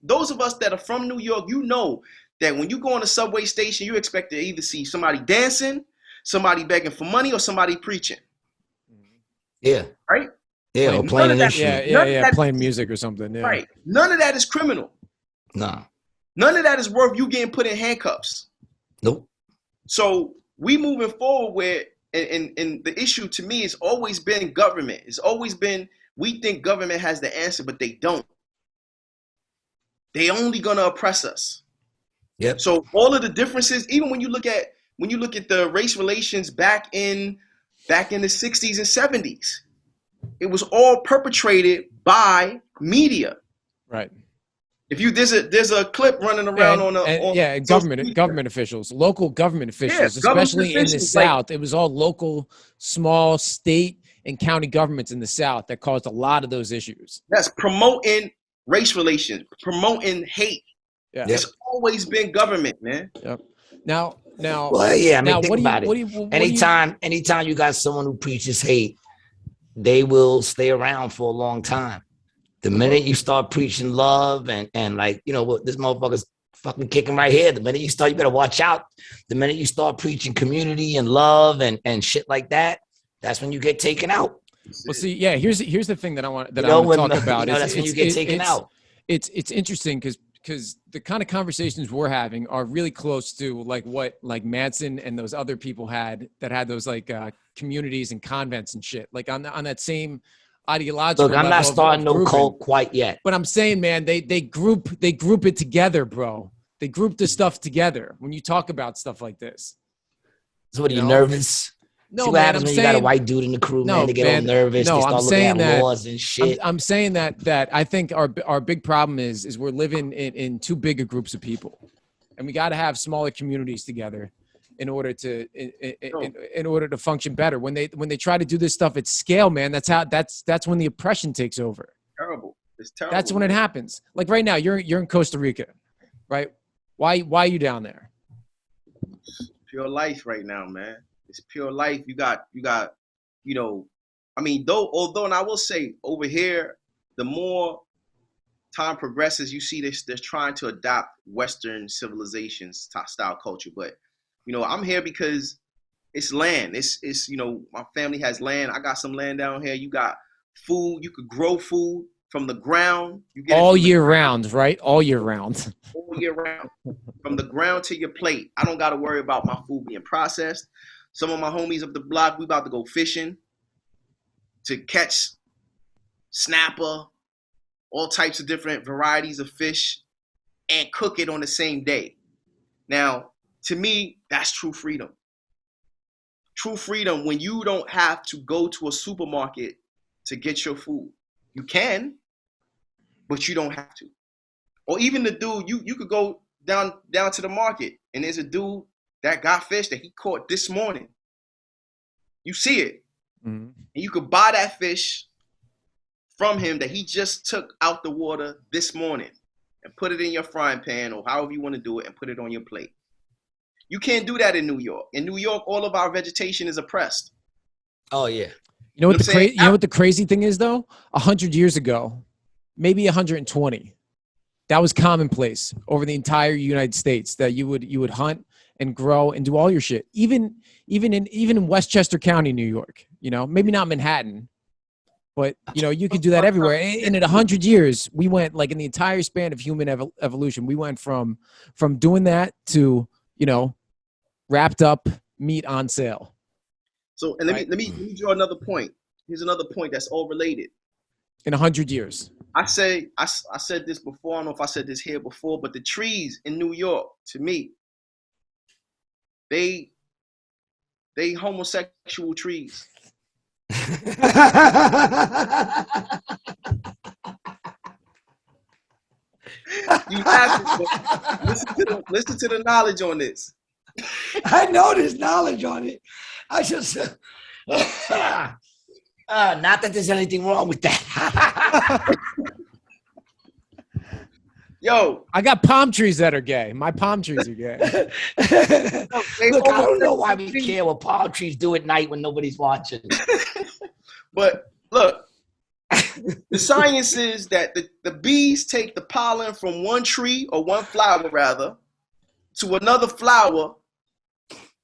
those of us that are from New York, you know that when you go on a subway station, you expect to either see somebody dancing, somebody begging for money, or somebody preaching. Yeah. Right? Yeah, or playing an instrument. Yeah, playing music or something. Yeah. Right. None of that is criminal. No. None of that is worth you getting put in handcuffs. Nope. So we moving forward where, and the issue to me has always been government. It's always been, we think government has the answer, but they don't. They only gonna oppress us. Yep. So all of the differences, even when you look at the race relations back in the 60s and 70s, it was all perpetrated by media. Right. If you there's a clip running around government officials, local government officials, especially in the South. It was all local, small state and county governments in the South that caused a lot of those issues. That's promoting race relations, promoting hate. Yeah. It's always been government, man. Yep. Now. Well, yeah. I mean, think about it. Anytime you got someone who preaches hate, they will stay around for a long time. The minute you start preaching love and like, you know what, this motherfucker's fucking kicking right here. The minute you better watch out. The minute you start preaching community and love and shit like that, that's when you get taken out. Well, see, yeah, here's the thing that I want to talk about. That's when you get taken out. It's interesting because the kind of conversations we're having are really close to like what like Manson and those other people had those like communities and convents and shit, like on that same ideological. Look, I'm not starting no cult quite yet. But I'm saying, man, they group it together, bro. They group the stuff together when you talk about stuff like this. So what are you nervous? No, see what man, happens when you got a white dude in the crew, man. They get all nervous. No, they start looking at laws and shit. I'm saying that I think our big problem is we're living in too big a groups of people, and we got to have smaller communities together in order to function better. When they try to do this stuff at scale, man, that's when the oppression takes over. Terrible. It's terrible. That's when it happens. Like right now, you're in Costa Rica, right? Why are you down there? Pure life right now, man. It's pure life. You got, you know, I mean, although, and I will say over here, the more time progresses, you see they're trying to adopt Western civilizations style culture. But, you know, I'm here because it's land. It's, you know, my family has land. I got some land down here. You got food. You could grow food from the ground. You get all year round, right? All year round. All year round. From the ground to your plate. I don't got to worry about my food being processed. Some of my homies up the block, we about to go fishing to catch snapper, all types of different varieties of fish, and cook it on the same day. Now, to me, that's true freedom. True freedom when you don't have to go to a supermarket to get your food. You can, but you don't have to. Or even the dude, you could go down to the market, and there's a dude that got fish that he caught this morning. You see it. Mm-hmm. And you could buy that fish from him that he just took out the water this morning and put it in your frying pan or however you want to do it and put it on your plate. You can't do that in New York. In New York, all of our vegetation is oppressed. Oh, yeah. You know what the crazy thing is, though? 100 years ago, maybe 120, that was commonplace over the entire United States, that you would hunt and grow and do all your shit. Even in Westchester County, New York, you know, maybe not Manhattan, but you know, you could do that everywhere. And in 100 years, we went, like, in the entire span of human evolution, we went from doing that to, you know, wrapped up meat on sale. So, and let me draw another point. Here's another point that's all related. In 100 years. I said this before. I don't know if I said this here before, but the trees in New York, to me, they homosexual trees. You have to listen to the knowledge on this. I know there's knowledge on it. I just not that there's anything wrong with that. Yo, I got palm trees that are gay. My palm trees are gay. Look, I don't know why we care what palm trees do at night when nobody's watching. But look, the science is that the bees take the pollen from one tree or one flower rather to another flower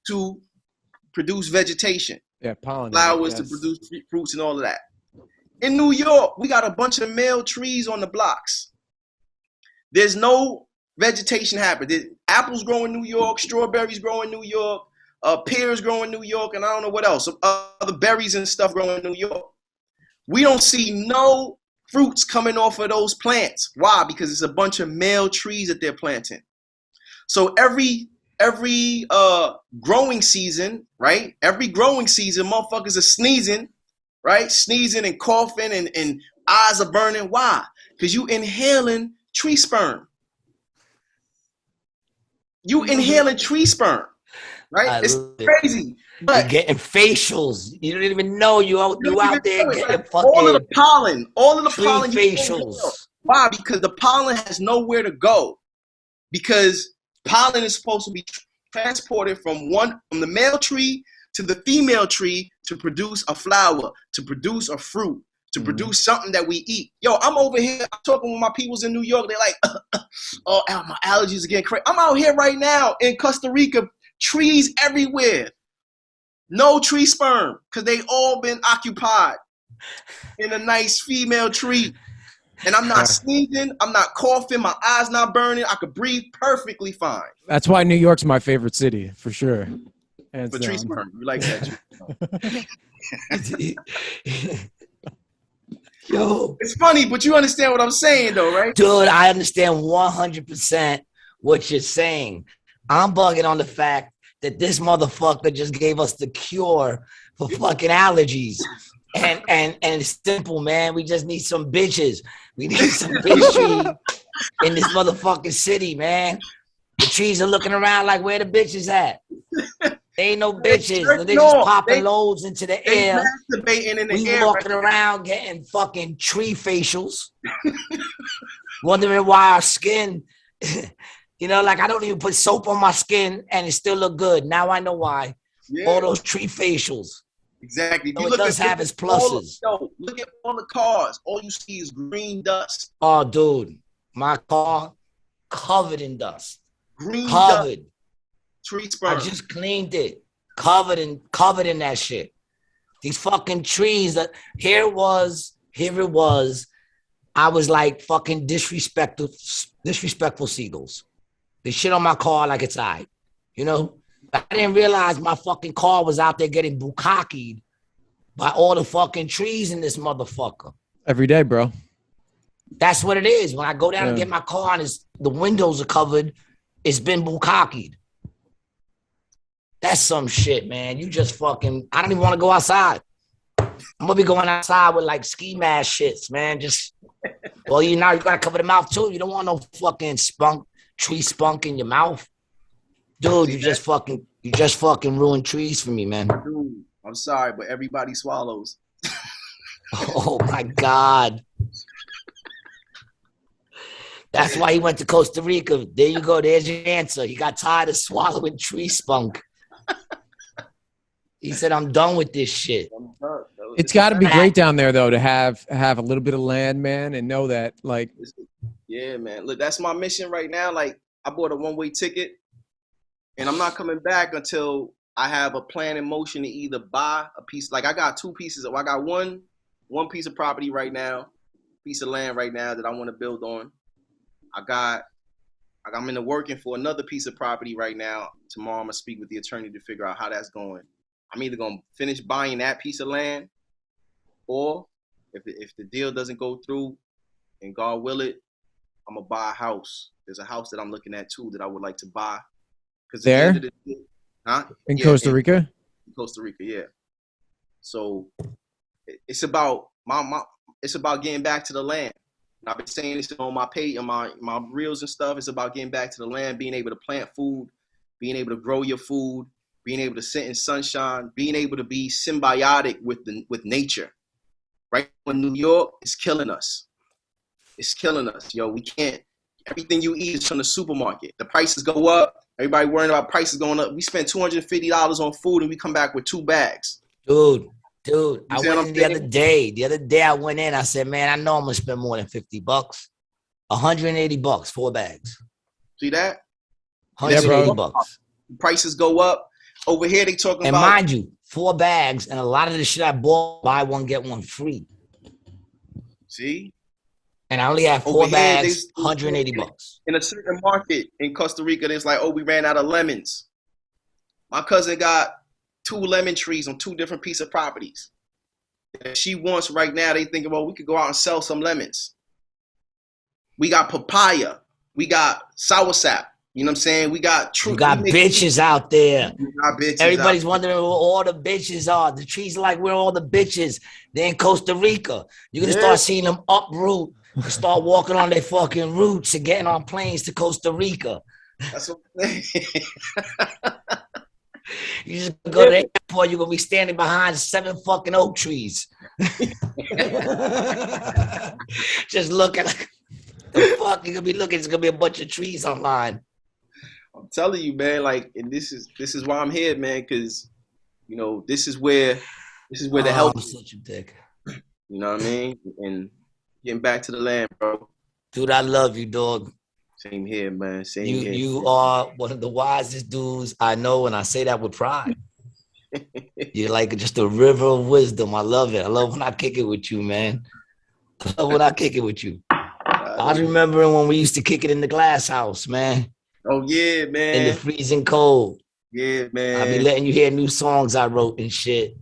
to produce vegetation. Yeah, pollen. Flowers to produce fruits and all of that. In New York, we got a bunch of male trees on the blocks. There's no vegetation happening. Apples grow in New York, strawberries grow in New York, pears grow in New York, and I don't know what else. Some other berries and stuff grow in New York. We don't see no fruits coming off of those plants. Why? Because it's a bunch of male trees that they're planting. So every growing season, right? Every growing season, motherfuckers are sneezing, right? Sneezing and coughing and eyes are burning. Why? Because you inhaling tree sperm. You inhaling tree sperm, right? It's crazy. But you're getting facials. You don't even know you out there getting fucking all of the pollen. facials. Why? Because the pollen has nowhere to go. Because pollen is supposed to be transported from the male tree to the female tree to produce a flower, to produce a fruit, to produce something that we eat. Yo, I'm over here talking with my peoples in New York. They're like, oh, my allergies are getting crazy. I'm out here right now in Costa Rica, trees everywhere. No tree sperm, because they all been occupied in a nice female tree. And I'm not sneezing, I'm not coughing, my eyes not burning. I could breathe perfectly fine. That's why New York's my favorite city, for sure. For tree sperm, you like that? Yo, it's funny, but you understand what I'm saying, though, right? Dude, I understand 100% what you're saying. I'm bugging on the fact that this motherfucker just gave us the cure for fucking allergies. And it's simple, man. We just need some bitches. We need some bitch tree in this motherfucking city, man. The trees are looking around like, where the bitches at? They ain't no bitches. They just popping loads into the air. We walking around getting fucking tree facials. Wondering why our skin, you know, like I don't even put soap on my skin and it still look good. Now I know why. Yeah. All those tree facials. Exactly. So it does have its pluses. Look at all the cars. All you see is green dust. Oh, dude. My car covered in dust. Green covered. Dust. Tree sperm. I just cleaned it. Covered in that shit. These fucking trees. Here it was. I was like fucking disrespectful seagulls. They shit on my car like it's aight. You know? I didn't realize my fucking car was out there getting bukkakied by all the fucking trees in this motherfucker. Every day, bro. That's what it is. When I go down and get my car and the windows are covered, it's been bukkakied. That's some shit, man. You just fucking, I don't even want to go outside. I'm going to be going outside with like ski mask shits, man. Just, well, you got to cover the mouth too. You don't want no fucking tree spunk in your mouth. Dude, you just fucking ruined trees for me, man. Dude, I'm sorry, but everybody swallows. Oh my God. That's why he went to Costa Rica. There you go. There's your answer. He got tired of swallowing tree spunk. He said, I'm done with this shit. It's got to be great down there, though, to have a little bit of land, man, and know that, like. Yeah, man. Look, that's my mission right now. Like, I bought a one-way ticket. And I'm not coming back until I have a plan in motion to either buy a piece. Like I got two pieces. I got one piece of property right now, piece of land right now that I want to build on. I'm in the working for another piece of property right now. Tomorrow I'm gonna speak with the attorney to figure out how that's going. I'm either gonna finish buying that piece of land, or if the deal doesn't go through, and God will it, I'm gonna buy a house. There's a house that I'm looking at too that I would like to buy. Because There? at the end of the day, huh? In Yeah, Costa Rica? in Costa Rica, yeah. So it's about it's about getting back to the land. I've been saying this on my page, on my reels and stuff. It's about getting back to the land, being able to plant food, being able to grow your food, being able to sit in sunshine, being able to be symbiotic with nature. Right now in New York, it's killing us. It's killing us, yo. We can't. Everything you eat is from the supermarket. The prices go up. Everybody worrying about prices going up. We spend $250 on food and we come back with 2 bags. Dude, You I see what went I'm in the saying? other day. The other day I went in. I said, man, I know I'm gonna spend more than $50. $180, 4 bags. See that? $180. Prices go up. Over here, they talking And about. mind you, 4 bags, and a lot of the shit I bought, buy one, get one free. See? And I only have 4 Over here, bags, $180. In a certain market in Costa Rica, there's like, oh, we ran out of lemons. My cousin got 2 lemon trees on 2 different pieces of properties. And she wants right now, they thinking, well, we could go out and sell some lemons. We got papaya. We got soursop. You know what I'm saying? We got You got bitches out there. We got bitches. Everybody's wondering where all the bitches are. The trees are like where all the bitches. They're in Costa Rica. You're going to start seeing them uproot and start walking on their fucking roots and getting on planes to Costa Rica. That's what I'm saying. You just go to the airport, you're going to be standing behind 7 fucking oak trees. Just looking like, the fuck you're going to be looking. It's going to be a bunch of trees online. I'm telling you, man, like, and this is why I'm here, man, because, you know, this is where the help I'm is. such a dick. You know what I mean? And getting back to the land, bro. Dude, I love you, dog. Same here, man. Same here. You are one of the wisest dudes I know, and I say that with pride. You're like just a river of wisdom. I love it. I love when I kick it with you, man. I love when I kick it with you. I was remembering when we used to kick it in the glass house, man. Oh, yeah, man. In the freezing cold. Yeah, man. I be letting you hear new songs I wrote and shit.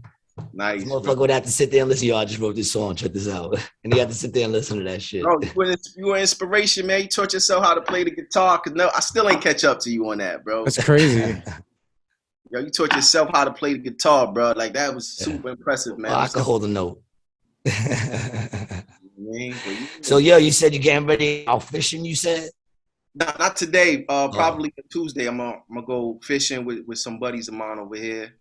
Nice. This motherfucker would have to sit there and listen. Yo, I just wrote this song. Check this out. And he had to sit there and listen to that shit. Bro, you were inspiration, man. You taught yourself how to play the guitar. Cause no, I still ain't catch up to you on that, bro. That's crazy. Yo, you taught yourself how to play the guitar, bro. Like, that was super impressive, man. Well, I can hold a note. Man, So, yo, you said you're getting ready out fishing, you said? No, not today. Probably Tuesday. I'm gonna go fishing with some buddies of mine over here.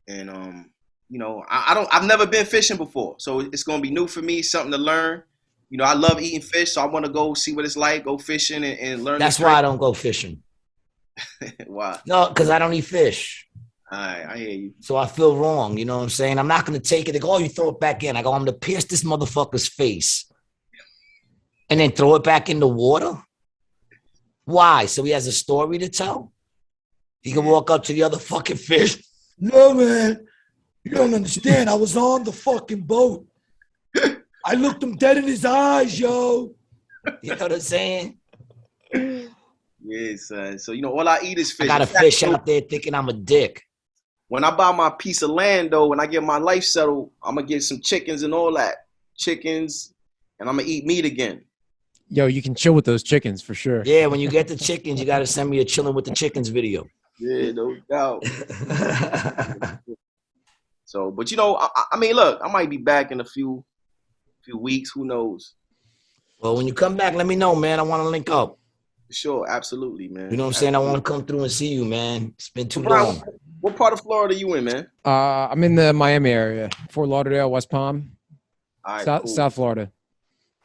And you know, I've never been fishing before, so it's gonna be new for me, something to learn. You know, I love eating fish, so I want to go see what it's like, go fishing and learn. That's why I don't go fishing. Why? No, because I don't eat fish. All right, I hear you. So I feel wrong. You know what I'm saying? I'm not gonna take it. They go, oh, you throw it back in. I go, I'm gonna pierce this motherfucker's face, and then throw it back in the water. Why? So he has a story to tell? He can walk up to the other fucking fish. No, man. You don't understand. I was on the fucking boat. I looked him dead in his eyes, yo. You know what I'm saying? Yeah, son. So, you know, all I eat is fish. I got a fish out there thinking I'm a dick. When I buy my piece of land, though, when I get my life settled, I'm going to get some chickens and all that. Chickens, and I'm going to eat meat again. Yo, you can chill with those chickens for sure. Yeah, when you get the chickens, you got to send me a chilling with the chickens video. Yeah, no doubt. So, but you know, I mean, look, I might be back in a few weeks. Who knows? Well, when you come back, let me know, man. I want to link up. Sure, absolutely, man. You know what I'm saying? I want to come through and see you, man. It's been too Brian, long. What part of Florida you in, man? I'm in the Miami area, Fort Lauderdale, West Palm, All right, cool. South Florida.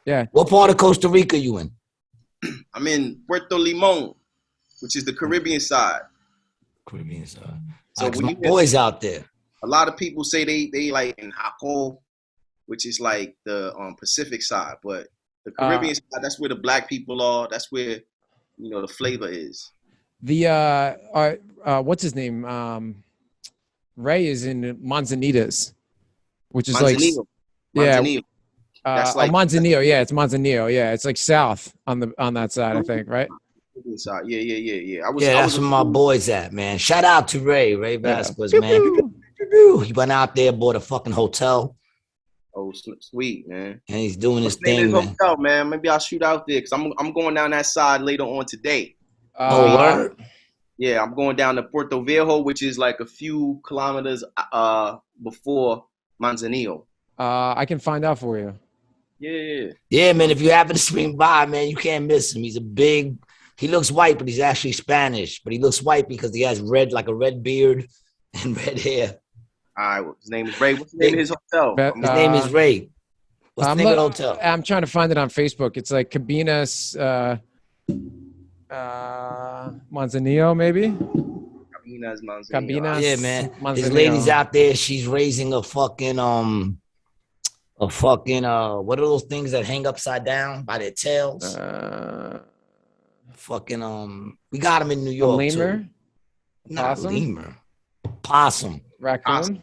Yeah. What part of Costa Rica you in? I'm in Puerto Limon, which is the Caribbean side. Caribbean side. So So when my you boys out there. A lot of people say they like in Jaco, which is like the Pacific side, but the Caribbean side, that's where the black people are. That's where, you know, the flavor is. The what's his name? Ray is in Manzanitas, which is Manzanillo. Manzanillo. That's like Manzanillo. Yeah, it's Manzanillo. Yeah, it's like south on that side, I think, right? Side. Yeah. That's where my boys at, man. Shout out to Ray Vasquez, man. He went out there, bought a fucking hotel. Oh, sweet, man. And he's doing his What's the name thing, of his man. hotel, man? Maybe I'll shoot out there because I'm going down that side later on today. Oh, word? Yeah, I'm going down to Puerto Viejo, which is like a few kilometers before Manzanillo. I can find out for you. Yeah. Yeah, man. If you happen to swing by, man, you can't miss him. He's a big. He looks white, but he's actually Spanish. But he looks white because he has red, like a red beard and red hair. All right. Well, his name is Ray. What's the name of his hotel? His name is Ray. What's the name of the hotel? I'm trying to find it on Facebook. It's like Cabinas Manzanillo, maybe. Cabinas Manzanillo. Cabinas. Yeah, man. Manzanillo. His lady's out there. She's raising a fucking what are those things that hang upside down by their tails? We got them in New York. A lemur? Too. Not Possum? lemur. Possum. Raccoon?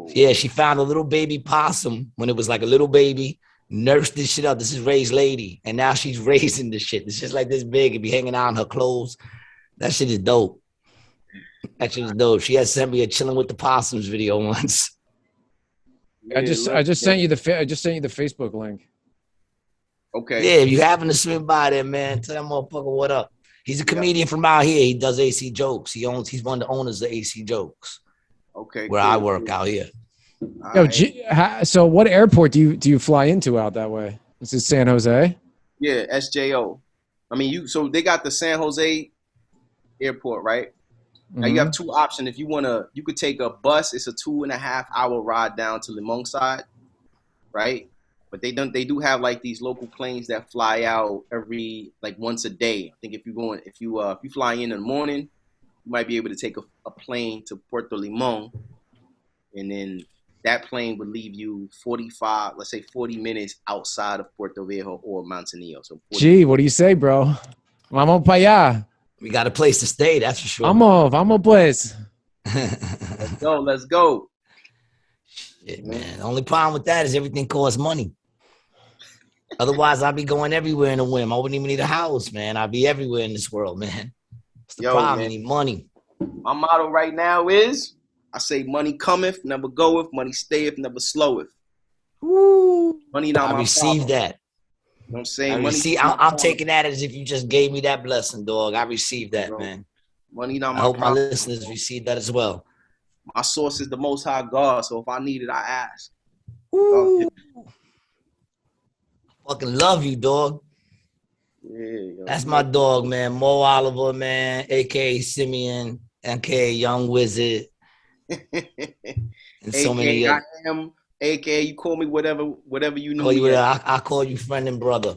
Yeah, she found a little baby possum when it was like a little baby, nursed this shit up. This is Ray's lady. And now she's raising this shit. It's just like this big. It be hanging out in her clothes. That shit is dope. That shit is dope. She had sent me a chilling with the possums video once. I just sent you the Facebook link. Okay. Yeah, if you happen to swing by there, man, tell that motherfucker what up. He's a comedian from out here. He does AC Jokes. He's one of the owners of AC Jokes. Okay. Where I work out here. Yo, so what airport do you fly into out that way? Is it San Jose? Yeah, SJO. I mean, so they got the San Jose airport, right? Now you have two options. If you you could take a bus. It's a 2.5 hour ride down to Limon side, right? But they do have like these local planes that fly out every like once a day. I think if you fly in the morning, you might be able to take a plane to Puerto Limon, and then that plane would leave you 40 minutes outside of Puerto Viejo or Manzanillo. So Gee, what do you say, bro? Vamos para allá. We got a place to stay, that's for sure. Vamos pues. Let's go. Shit, man. The only problem with that is everything costs money. Otherwise, I'd be going everywhere in a whim. I wouldn't even need a house, man. I'd be everywhere in this world, man. What's the problem? Man. You need money. My motto right now is, I say money cometh, never goeth, money stayeth, never sloweth. Woo. Money not I my receive problem. that. You know what I'm saying? I'm taking that as if you just gave me that blessing, dog. I received that, man. Money not my I hope problem. my listeners receive that as well. My source is the Most High God, so if I need it, I ask. Woo. Fucking love you, dog. Yeah, That's my dog, man. Moe Oliver, man, aka Simeon, aka Young Wizard, and so many I am, aka you call me whatever you know. I call you friend and brother.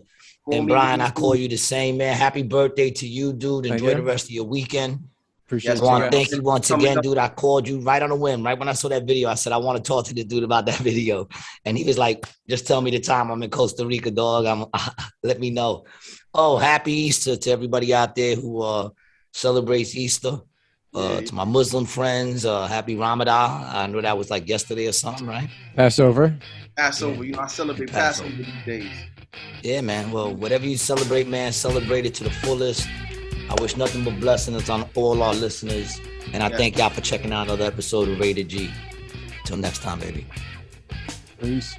And Brian, I call you the same, man. Happy birthday to you, dude. Enjoy the rest of your weekend. Appreciate it. Thank you once again, dude. I called you right on a whim. Right when I saw that video, I said, I want to talk to this dude about that video. And he was like, just tell me the time. I'm in Costa Rica, dog. Let me know. Oh, happy Easter to everybody out there who celebrates Easter. To my Muslim friends, happy Ramadan. I know that was like yesterday or something, right? Passover. You know, I celebrate Passover these days. Yeah, man. Well, whatever you celebrate, man, celebrate it to the fullest. I wish nothing but blessings on all our listeners. And I thank y'all for checking out another episode of Rated G. Till next time, baby. Peace.